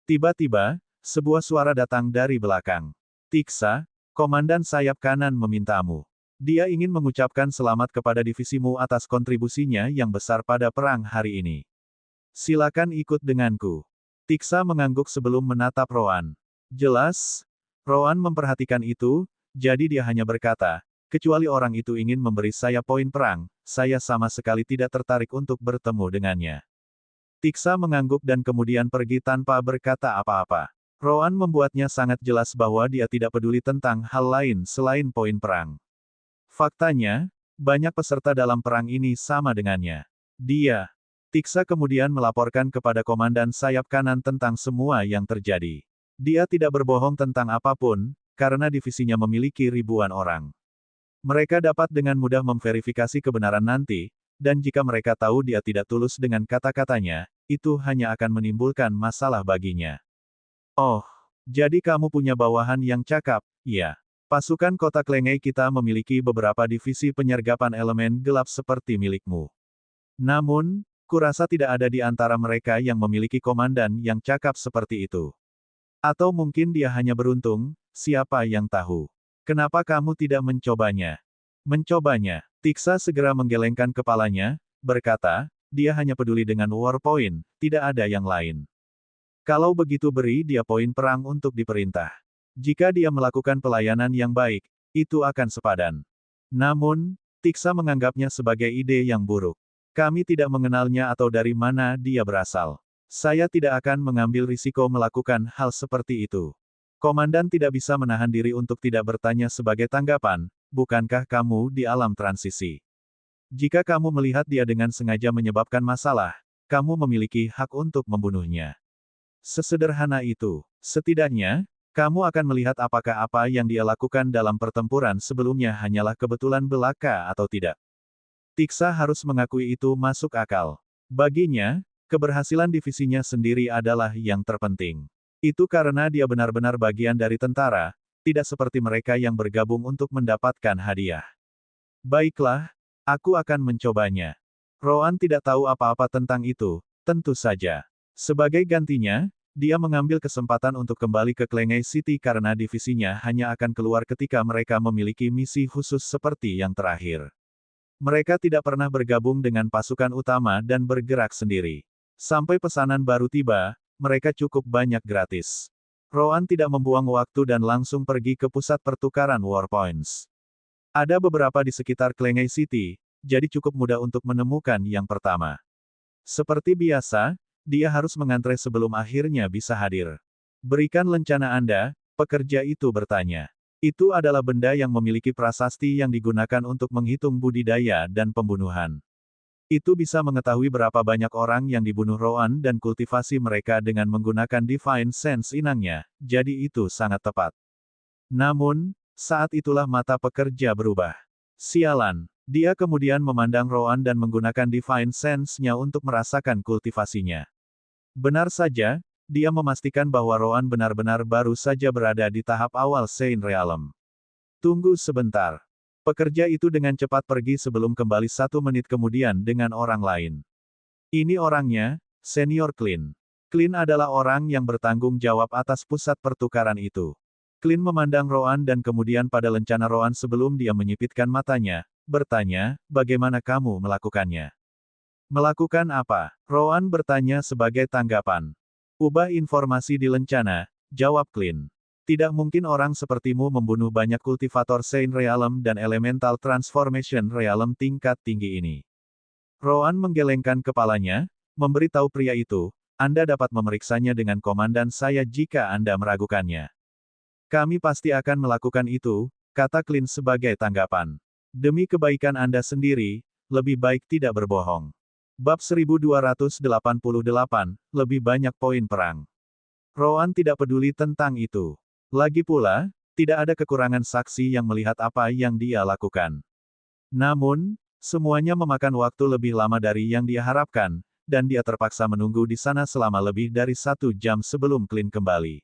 Tiba-tiba, sebuah suara datang dari belakang. Tiksa, komandan sayap kanan memintamu. Dia ingin mengucapkan selamat kepada divisimu atas kontribusinya yang besar pada perang hari ini. Silakan ikut denganku. Tiksa mengangguk sebelum menatap Roan. Jelas, Roan memperhatikan itu, jadi dia hanya berkata, kecuali orang itu ingin memberi saya poin perang, saya sama sekali tidak tertarik untuk bertemu dengannya. Tiksa mengangguk dan kemudian pergi tanpa berkata apa-apa. Roan membuatnya sangat jelas bahwa dia tidak peduli tentang hal lain selain poin perang. Faktanya, banyak peserta dalam perang ini sama dengannya. Tiksa kemudian melaporkan kepada komandan sayap kanan tentang semua yang terjadi. Dia tidak berbohong tentang apapun, karena divisinya memiliki ribuan orang. Mereka dapat dengan mudah memverifikasi kebenaran nanti, dan jika mereka tahu dia tidak tulus dengan kata-katanya, itu hanya akan menimbulkan masalah baginya. Oh, jadi kamu punya bawahan yang cakap, ya. Pasukan kota Klengei kita memiliki beberapa divisi penyergapan elemen gelap seperti milikmu. Namun, kurasa tidak ada di antara mereka yang memiliki komandan yang cakap seperti itu. Atau mungkin dia hanya beruntung, siapa yang tahu. Kenapa kamu tidak mencobanya? Mencobanya. Tiksa segera menggelengkan kepalanya, berkata, dia hanya peduli dengan war point, tidak ada yang lain. Kalau begitu beri dia poin perang untuk diperintah. Jika dia melakukan pelayanan yang baik, itu akan sepadan. Namun, Tiksa menganggapnya sebagai ide yang buruk. Kami tidak mengenalnya atau dari mana dia berasal. Saya tidak akan mengambil risiko melakukan hal seperti itu. Komandan tidak bisa menahan diri untuk tidak bertanya sebagai tanggapan, bukankah kamu di alam transisi? Jika kamu melihat dia dengan sengaja menyebabkan masalah, kamu memiliki hak untuk membunuhnya. Sesederhana itu. Setidaknya, kamu akan melihat apakah apa yang dia lakukan dalam pertempuran sebelumnya hanyalah kebetulan belaka atau tidak. Tiksa harus mengakui itu masuk akal. Baginya, keberhasilan divisinya sendiri adalah yang terpenting. Itu karena dia benar-benar bagian dari tentara, tidak seperti mereka yang bergabung untuk mendapatkan hadiah. Baiklah, aku akan mencobanya. Roan tidak tahu apa-apa tentang itu, tentu saja. Sebagai gantinya, dia mengambil kesempatan untuk kembali ke Klengei City karena divisinya hanya akan keluar ketika mereka memiliki misi khusus seperti yang terakhir. Mereka tidak pernah bergabung dengan pasukan utama dan bergerak sendiri. Sampai pesanan baru tiba, mereka cukup banyak gratis. Roan tidak membuang waktu dan langsung pergi ke pusat pertukaran war points. Ada beberapa di sekitar Klengei City, jadi cukup mudah untuk menemukan yang pertama. Seperti biasa, dia harus mengantre sebelum akhirnya bisa hadir. Berikan lencana Anda, pekerja itu bertanya. Itu adalah benda yang memiliki prasasti yang digunakan untuk menghitung budidaya dan pembunuhan. Itu bisa mengetahui berapa banyak orang yang dibunuh Roan dan kultivasi mereka dengan menggunakan Divine Sense inangnya, jadi itu sangat tepat. Namun, saat itulah mata pekerja berubah. Sialan. Dia kemudian memandang Roan dan menggunakan Divine Sense-nya untuk merasakan kultivasinya. Benar saja, dia memastikan bahwa Roan benar-benar baru saja berada di tahap awal Saint Realm. Tunggu sebentar. Pekerja itu dengan cepat pergi sebelum kembali 1 menit kemudian dengan orang lain. Ini orangnya, Senior Clint. Clint adalah orang yang bertanggung jawab atas pusat pertukaran itu. Clint memandang Roan dan kemudian pada lencana Roan sebelum dia menyipitkan matanya, bertanya, bagaimana kamu melakukannya? Melakukan apa? Roan bertanya sebagai tanggapan. Ubah informasi di lencana, jawab Clint. Tidak mungkin orang sepertimu membunuh banyak kultivator Saint Realm dan Elemental Transformation Realm tingkat tinggi ini. Roan menggelengkan kepalanya, memberitahu pria itu, Anda dapat memeriksanya dengan komandan saya jika Anda meragukannya. Kami pasti akan melakukan itu, kata Clint sebagai tanggapan. Demi kebaikan Anda sendiri, lebih baik tidak berbohong. Bab 1288, lebih banyak poin perang. Roan tidak peduli tentang itu. Lagi pula, tidak ada kekurangan saksi yang melihat apa yang dia lakukan. Namun, semuanya memakan waktu lebih lama dari yang dia harapkan, dan dia terpaksa menunggu di sana selama lebih dari 1 jam sebelum Clint kembali.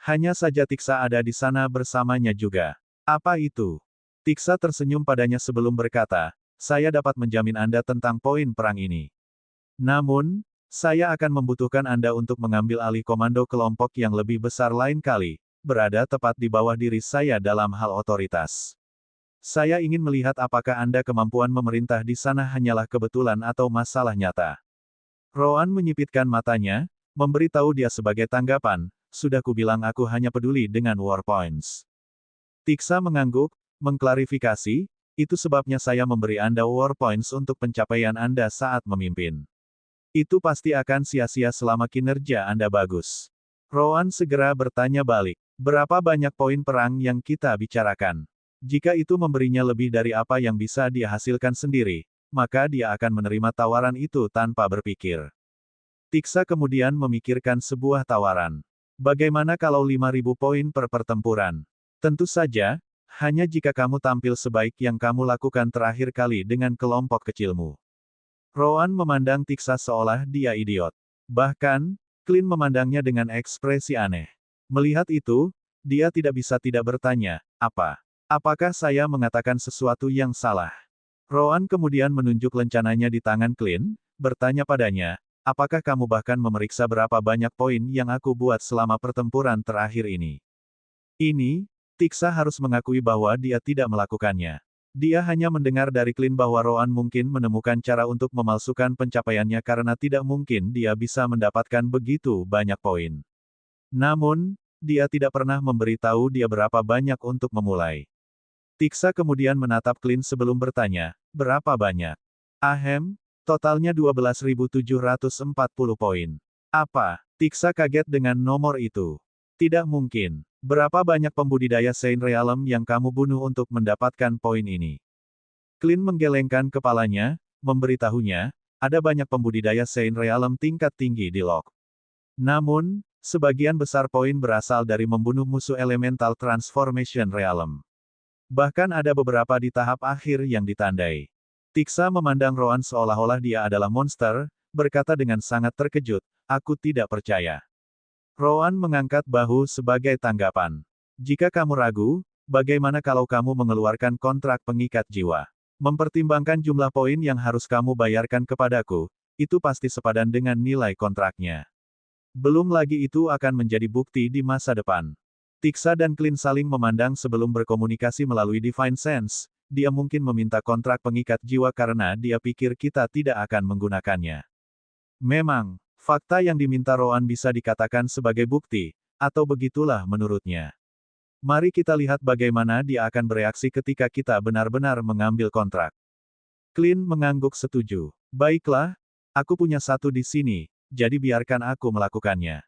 Hanya saja Tiksa ada di sana bersamanya juga. Apa itu? Tiksa tersenyum padanya sebelum berkata, saya dapat menjamin Anda tentang poin perang ini. Namun, saya akan membutuhkan Anda untuk mengambil alih komando kelompok yang lebih besar lain kali, berada tepat di bawah diri saya dalam hal otoritas. Saya ingin melihat apakah Anda kemampuan memerintah di sana hanyalah kebetulan atau masalah nyata. Roan menyipitkan matanya, memberitahu dia sebagai tanggapan, sudah kubilang aku hanya peduli dengan war points. Tiksa mengangguk, mengklarifikasi, itu sebabnya saya memberi Anda war points untuk pencapaian Anda saat memimpin. Itu pasti akan sia-sia selama kinerja Anda bagus. Roan segera bertanya balik, berapa banyak poin perang yang kita bicarakan? Jika itu memberinya lebih dari apa yang bisa dia hasilkan sendiri, maka dia akan menerima tawaran itu tanpa berpikir. Tiksa kemudian memikirkan sebuah tawaran. Bagaimana kalau 5.000 poin per pertempuran? Tentu saja, hanya jika kamu tampil sebaik yang kamu lakukan terakhir kali dengan kelompok kecilmu. Roan memandang Tiksa seolah dia idiot. Bahkan, Clint memandangnya dengan ekspresi aneh. Melihat itu, dia tidak bisa tidak bertanya, apa? Apakah saya mengatakan sesuatu yang salah? Roan kemudian menunjuk lencananya di tangan Clint, bertanya padanya, apakah kamu bahkan memeriksa berapa banyak poin yang aku buat selama pertempuran terakhir ini? Ini, Tiksa harus mengakui bahwa dia tidak melakukannya. Dia hanya mendengar dari Clint bahwa Roan mungkin menemukan cara untuk memalsukan pencapaiannya karena tidak mungkin dia bisa mendapatkan begitu banyak poin. Namun, dia tidak pernah memberitahu dia berapa banyak untuk memulai. Tiksa kemudian menatap Clint sebelum bertanya, berapa banyak? Ahem, totalnya 12.740 poin. Apa? Tiksa kaget dengan nomor itu. Tidak mungkin. Berapa banyak pembudidaya Saint Realm yang kamu bunuh untuk mendapatkan poin ini? Clint menggelengkan kepalanya, memberitahunya, ada banyak pembudidaya Saint Realm tingkat tinggi di Lok. Namun, sebagian besar poin berasal dari membunuh musuh Elemental Transformation Realm. Bahkan ada beberapa di tahap akhir yang ditandai. Tiksa memandang Roan seolah-olah dia adalah monster, berkata dengan sangat terkejut, aku tidak percaya. Roan mengangkat bahu sebagai tanggapan. Jika kamu ragu, bagaimana kalau kamu mengeluarkan kontrak pengikat jiwa? Mempertimbangkan jumlah poin yang harus kamu bayarkan kepadaku, itu pasti sepadan dengan nilai kontraknya. Belum lagi itu akan menjadi bukti di masa depan. Tiksa dan Clint saling memandang sebelum berkomunikasi melalui Divine Sense, dia mungkin meminta kontrak pengikat jiwa karena dia pikir kita tidak akan menggunakannya. Memang, fakta yang diminta Roan bisa dikatakan sebagai bukti, atau begitulah menurutnya. Mari kita lihat bagaimana dia akan bereaksi ketika kita benar-benar mengambil kontrak. Clint mengangguk setuju. Baiklah, aku punya satu di sini, jadi biarkan aku melakukannya.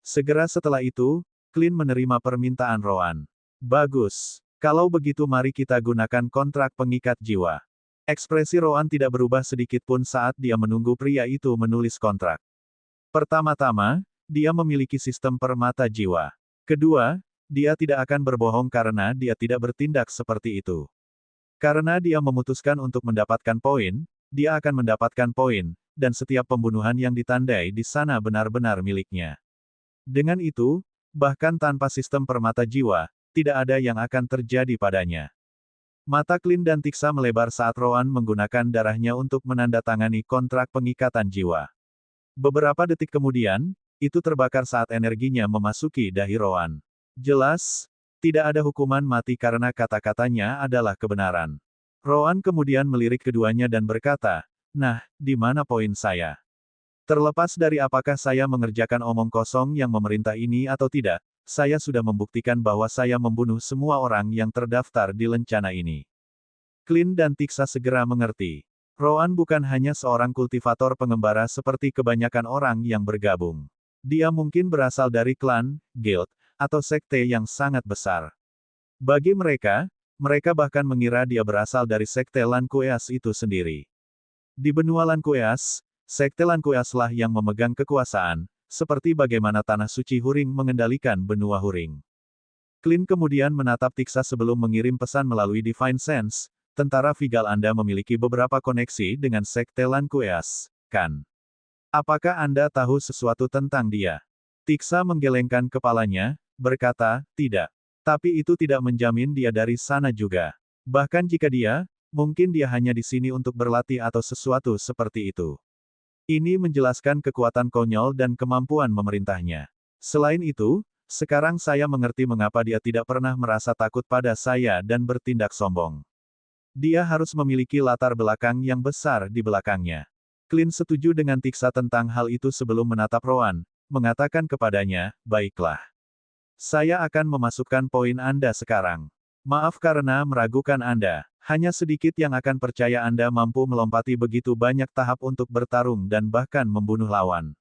Segera setelah itu, Clint menerima permintaan Roan. Bagus. Kalau begitu mari kita gunakan kontrak pengikat jiwa. Ekspresi Roan tidak berubah sedikit pun saat dia menunggu pria itu menulis kontrak. Pertama-tama, dia memiliki sistem permata jiwa. Kedua, dia tidak akan berbohong karena dia tidak bertindak seperti itu. Karena dia memutuskan untuk mendapatkan poin, dia akan mendapatkan poin, dan setiap pembunuhan yang ditandai di sana benar-benar miliknya. Dengan itu, bahkan tanpa sistem permata jiwa, tidak ada yang akan terjadi padanya. Mata Clint dan Tiksa melebar saat Rowan menggunakan darahnya untuk menandatangani kontrak pengikatan jiwa. Beberapa detik kemudian, itu terbakar saat energinya memasuki dahi Rowan. Jelas, tidak ada hukuman mati karena kata-katanya adalah kebenaran. Rowan kemudian melirik keduanya dan berkata, "Nah, di mana poin saya? Terlepas dari apakah saya mengerjakan omong kosong yang memerintah ini atau tidak, saya sudah membuktikan bahwa saya membunuh semua orang yang terdaftar di lencana ini." Clint dan Tiksa segera mengerti. Rowan bukan hanya seorang kultivator pengembara seperti kebanyakan orang yang bergabung. Dia mungkin berasal dari klan, guild, atau sekte yang sangat besar. Bagi mereka, mereka bahkan mengira dia berasal dari sekte Lankueas itu sendiri. Di benua Lankueas, sekte Lankueaslah yang memegang kekuasaan, seperti bagaimana tanah suci Huring mengendalikan benua Huring. Clint kemudian menatap Tiksa sebelum mengirim pesan melalui Divine Sense, tentara Vigal Anda memiliki beberapa koneksi dengan sekte Lankueas, kan? Apakah Anda tahu sesuatu tentang dia? Tiksa menggelengkan kepalanya, berkata, tidak. Tapi itu tidak menjamin dia dari sana juga. Bahkan jika dia, mungkin dia hanya di sini untuk berlatih atau sesuatu seperti itu. Ini menjelaskan kekuatan konyol dan kemampuan memerintahnya. Selain itu, sekarang saya mengerti mengapa dia tidak pernah merasa takut pada saya dan bertindak sombong. Dia harus memiliki latar belakang yang besar di belakangnya. Clint setuju dengan Tiksa tentang hal itu sebelum menatap Rowan, mengatakan kepadanya, baiklah. Saya akan memasukkan poin Anda sekarang. Maaf karena meragukan Anda. Hanya sedikit yang akan percaya Anda mampu melompati begitu banyak tahap untuk bertarung dan bahkan membunuh lawan.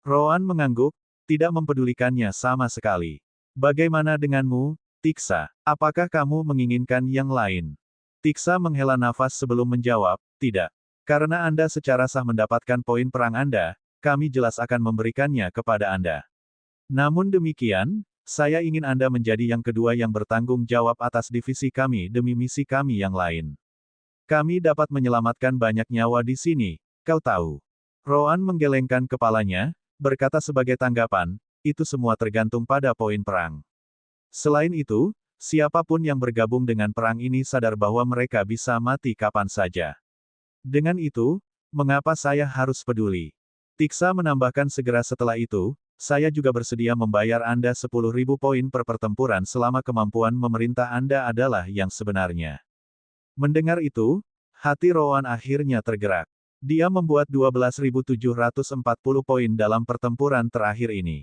Rowan mengangguk, tidak mempedulikannya sama sekali. Bagaimana denganmu, Tiksa? Apakah kamu menginginkan yang lain? Tiksa menghela nafas sebelum menjawab, tidak. Karena Anda secara sah mendapatkan poin perang Anda, kami jelas akan memberikannya kepada Anda. Namun demikian, saya ingin Anda menjadi yang kedua yang bertanggung jawab atas divisi kami demi misi kami yang lain. Kami dapat menyelamatkan banyak nyawa di sini, kau tahu. Rowan menggelengkan kepalanya, berkata sebagai tanggapan, itu semua tergantung pada poin perang. Selain itu, siapapun yang bergabung dengan perang ini sadar bahwa mereka bisa mati kapan saja. Dengan itu, mengapa saya harus peduli? Tiksa menambahkan segera setelah itu, saya juga bersedia membayar Anda 10.000 poin per pertempuran selama kemampuan memerintah Anda adalah yang sebenarnya. Mendengar itu, hati Rowan akhirnya tergerak. Dia membuat 12.740 poin dalam pertempuran terakhir ini.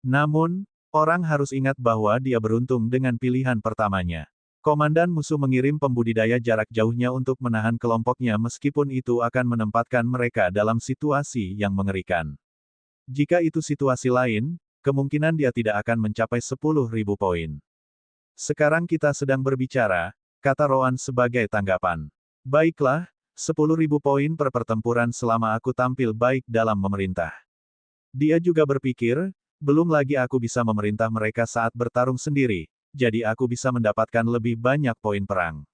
Namun, orang harus ingat bahwa dia beruntung dengan pilihan pertamanya. Komandan musuh mengirim pembudidaya jarak jauhnya untuk menahan kelompoknya meskipun itu akan menempatkan mereka dalam situasi yang mengerikan. Jika itu situasi lain, kemungkinan dia tidak akan mencapai 10.000 poin. Sekarang kita sedang berbicara, kata Rowan sebagai tanggapan. Baiklah, 10.000 poin per pertempuran selama aku tampil baik dalam memerintah. Dia juga berpikir, belum lagi aku bisa memerintah mereka saat bertarung sendiri, jadi aku bisa mendapatkan lebih banyak poin perang.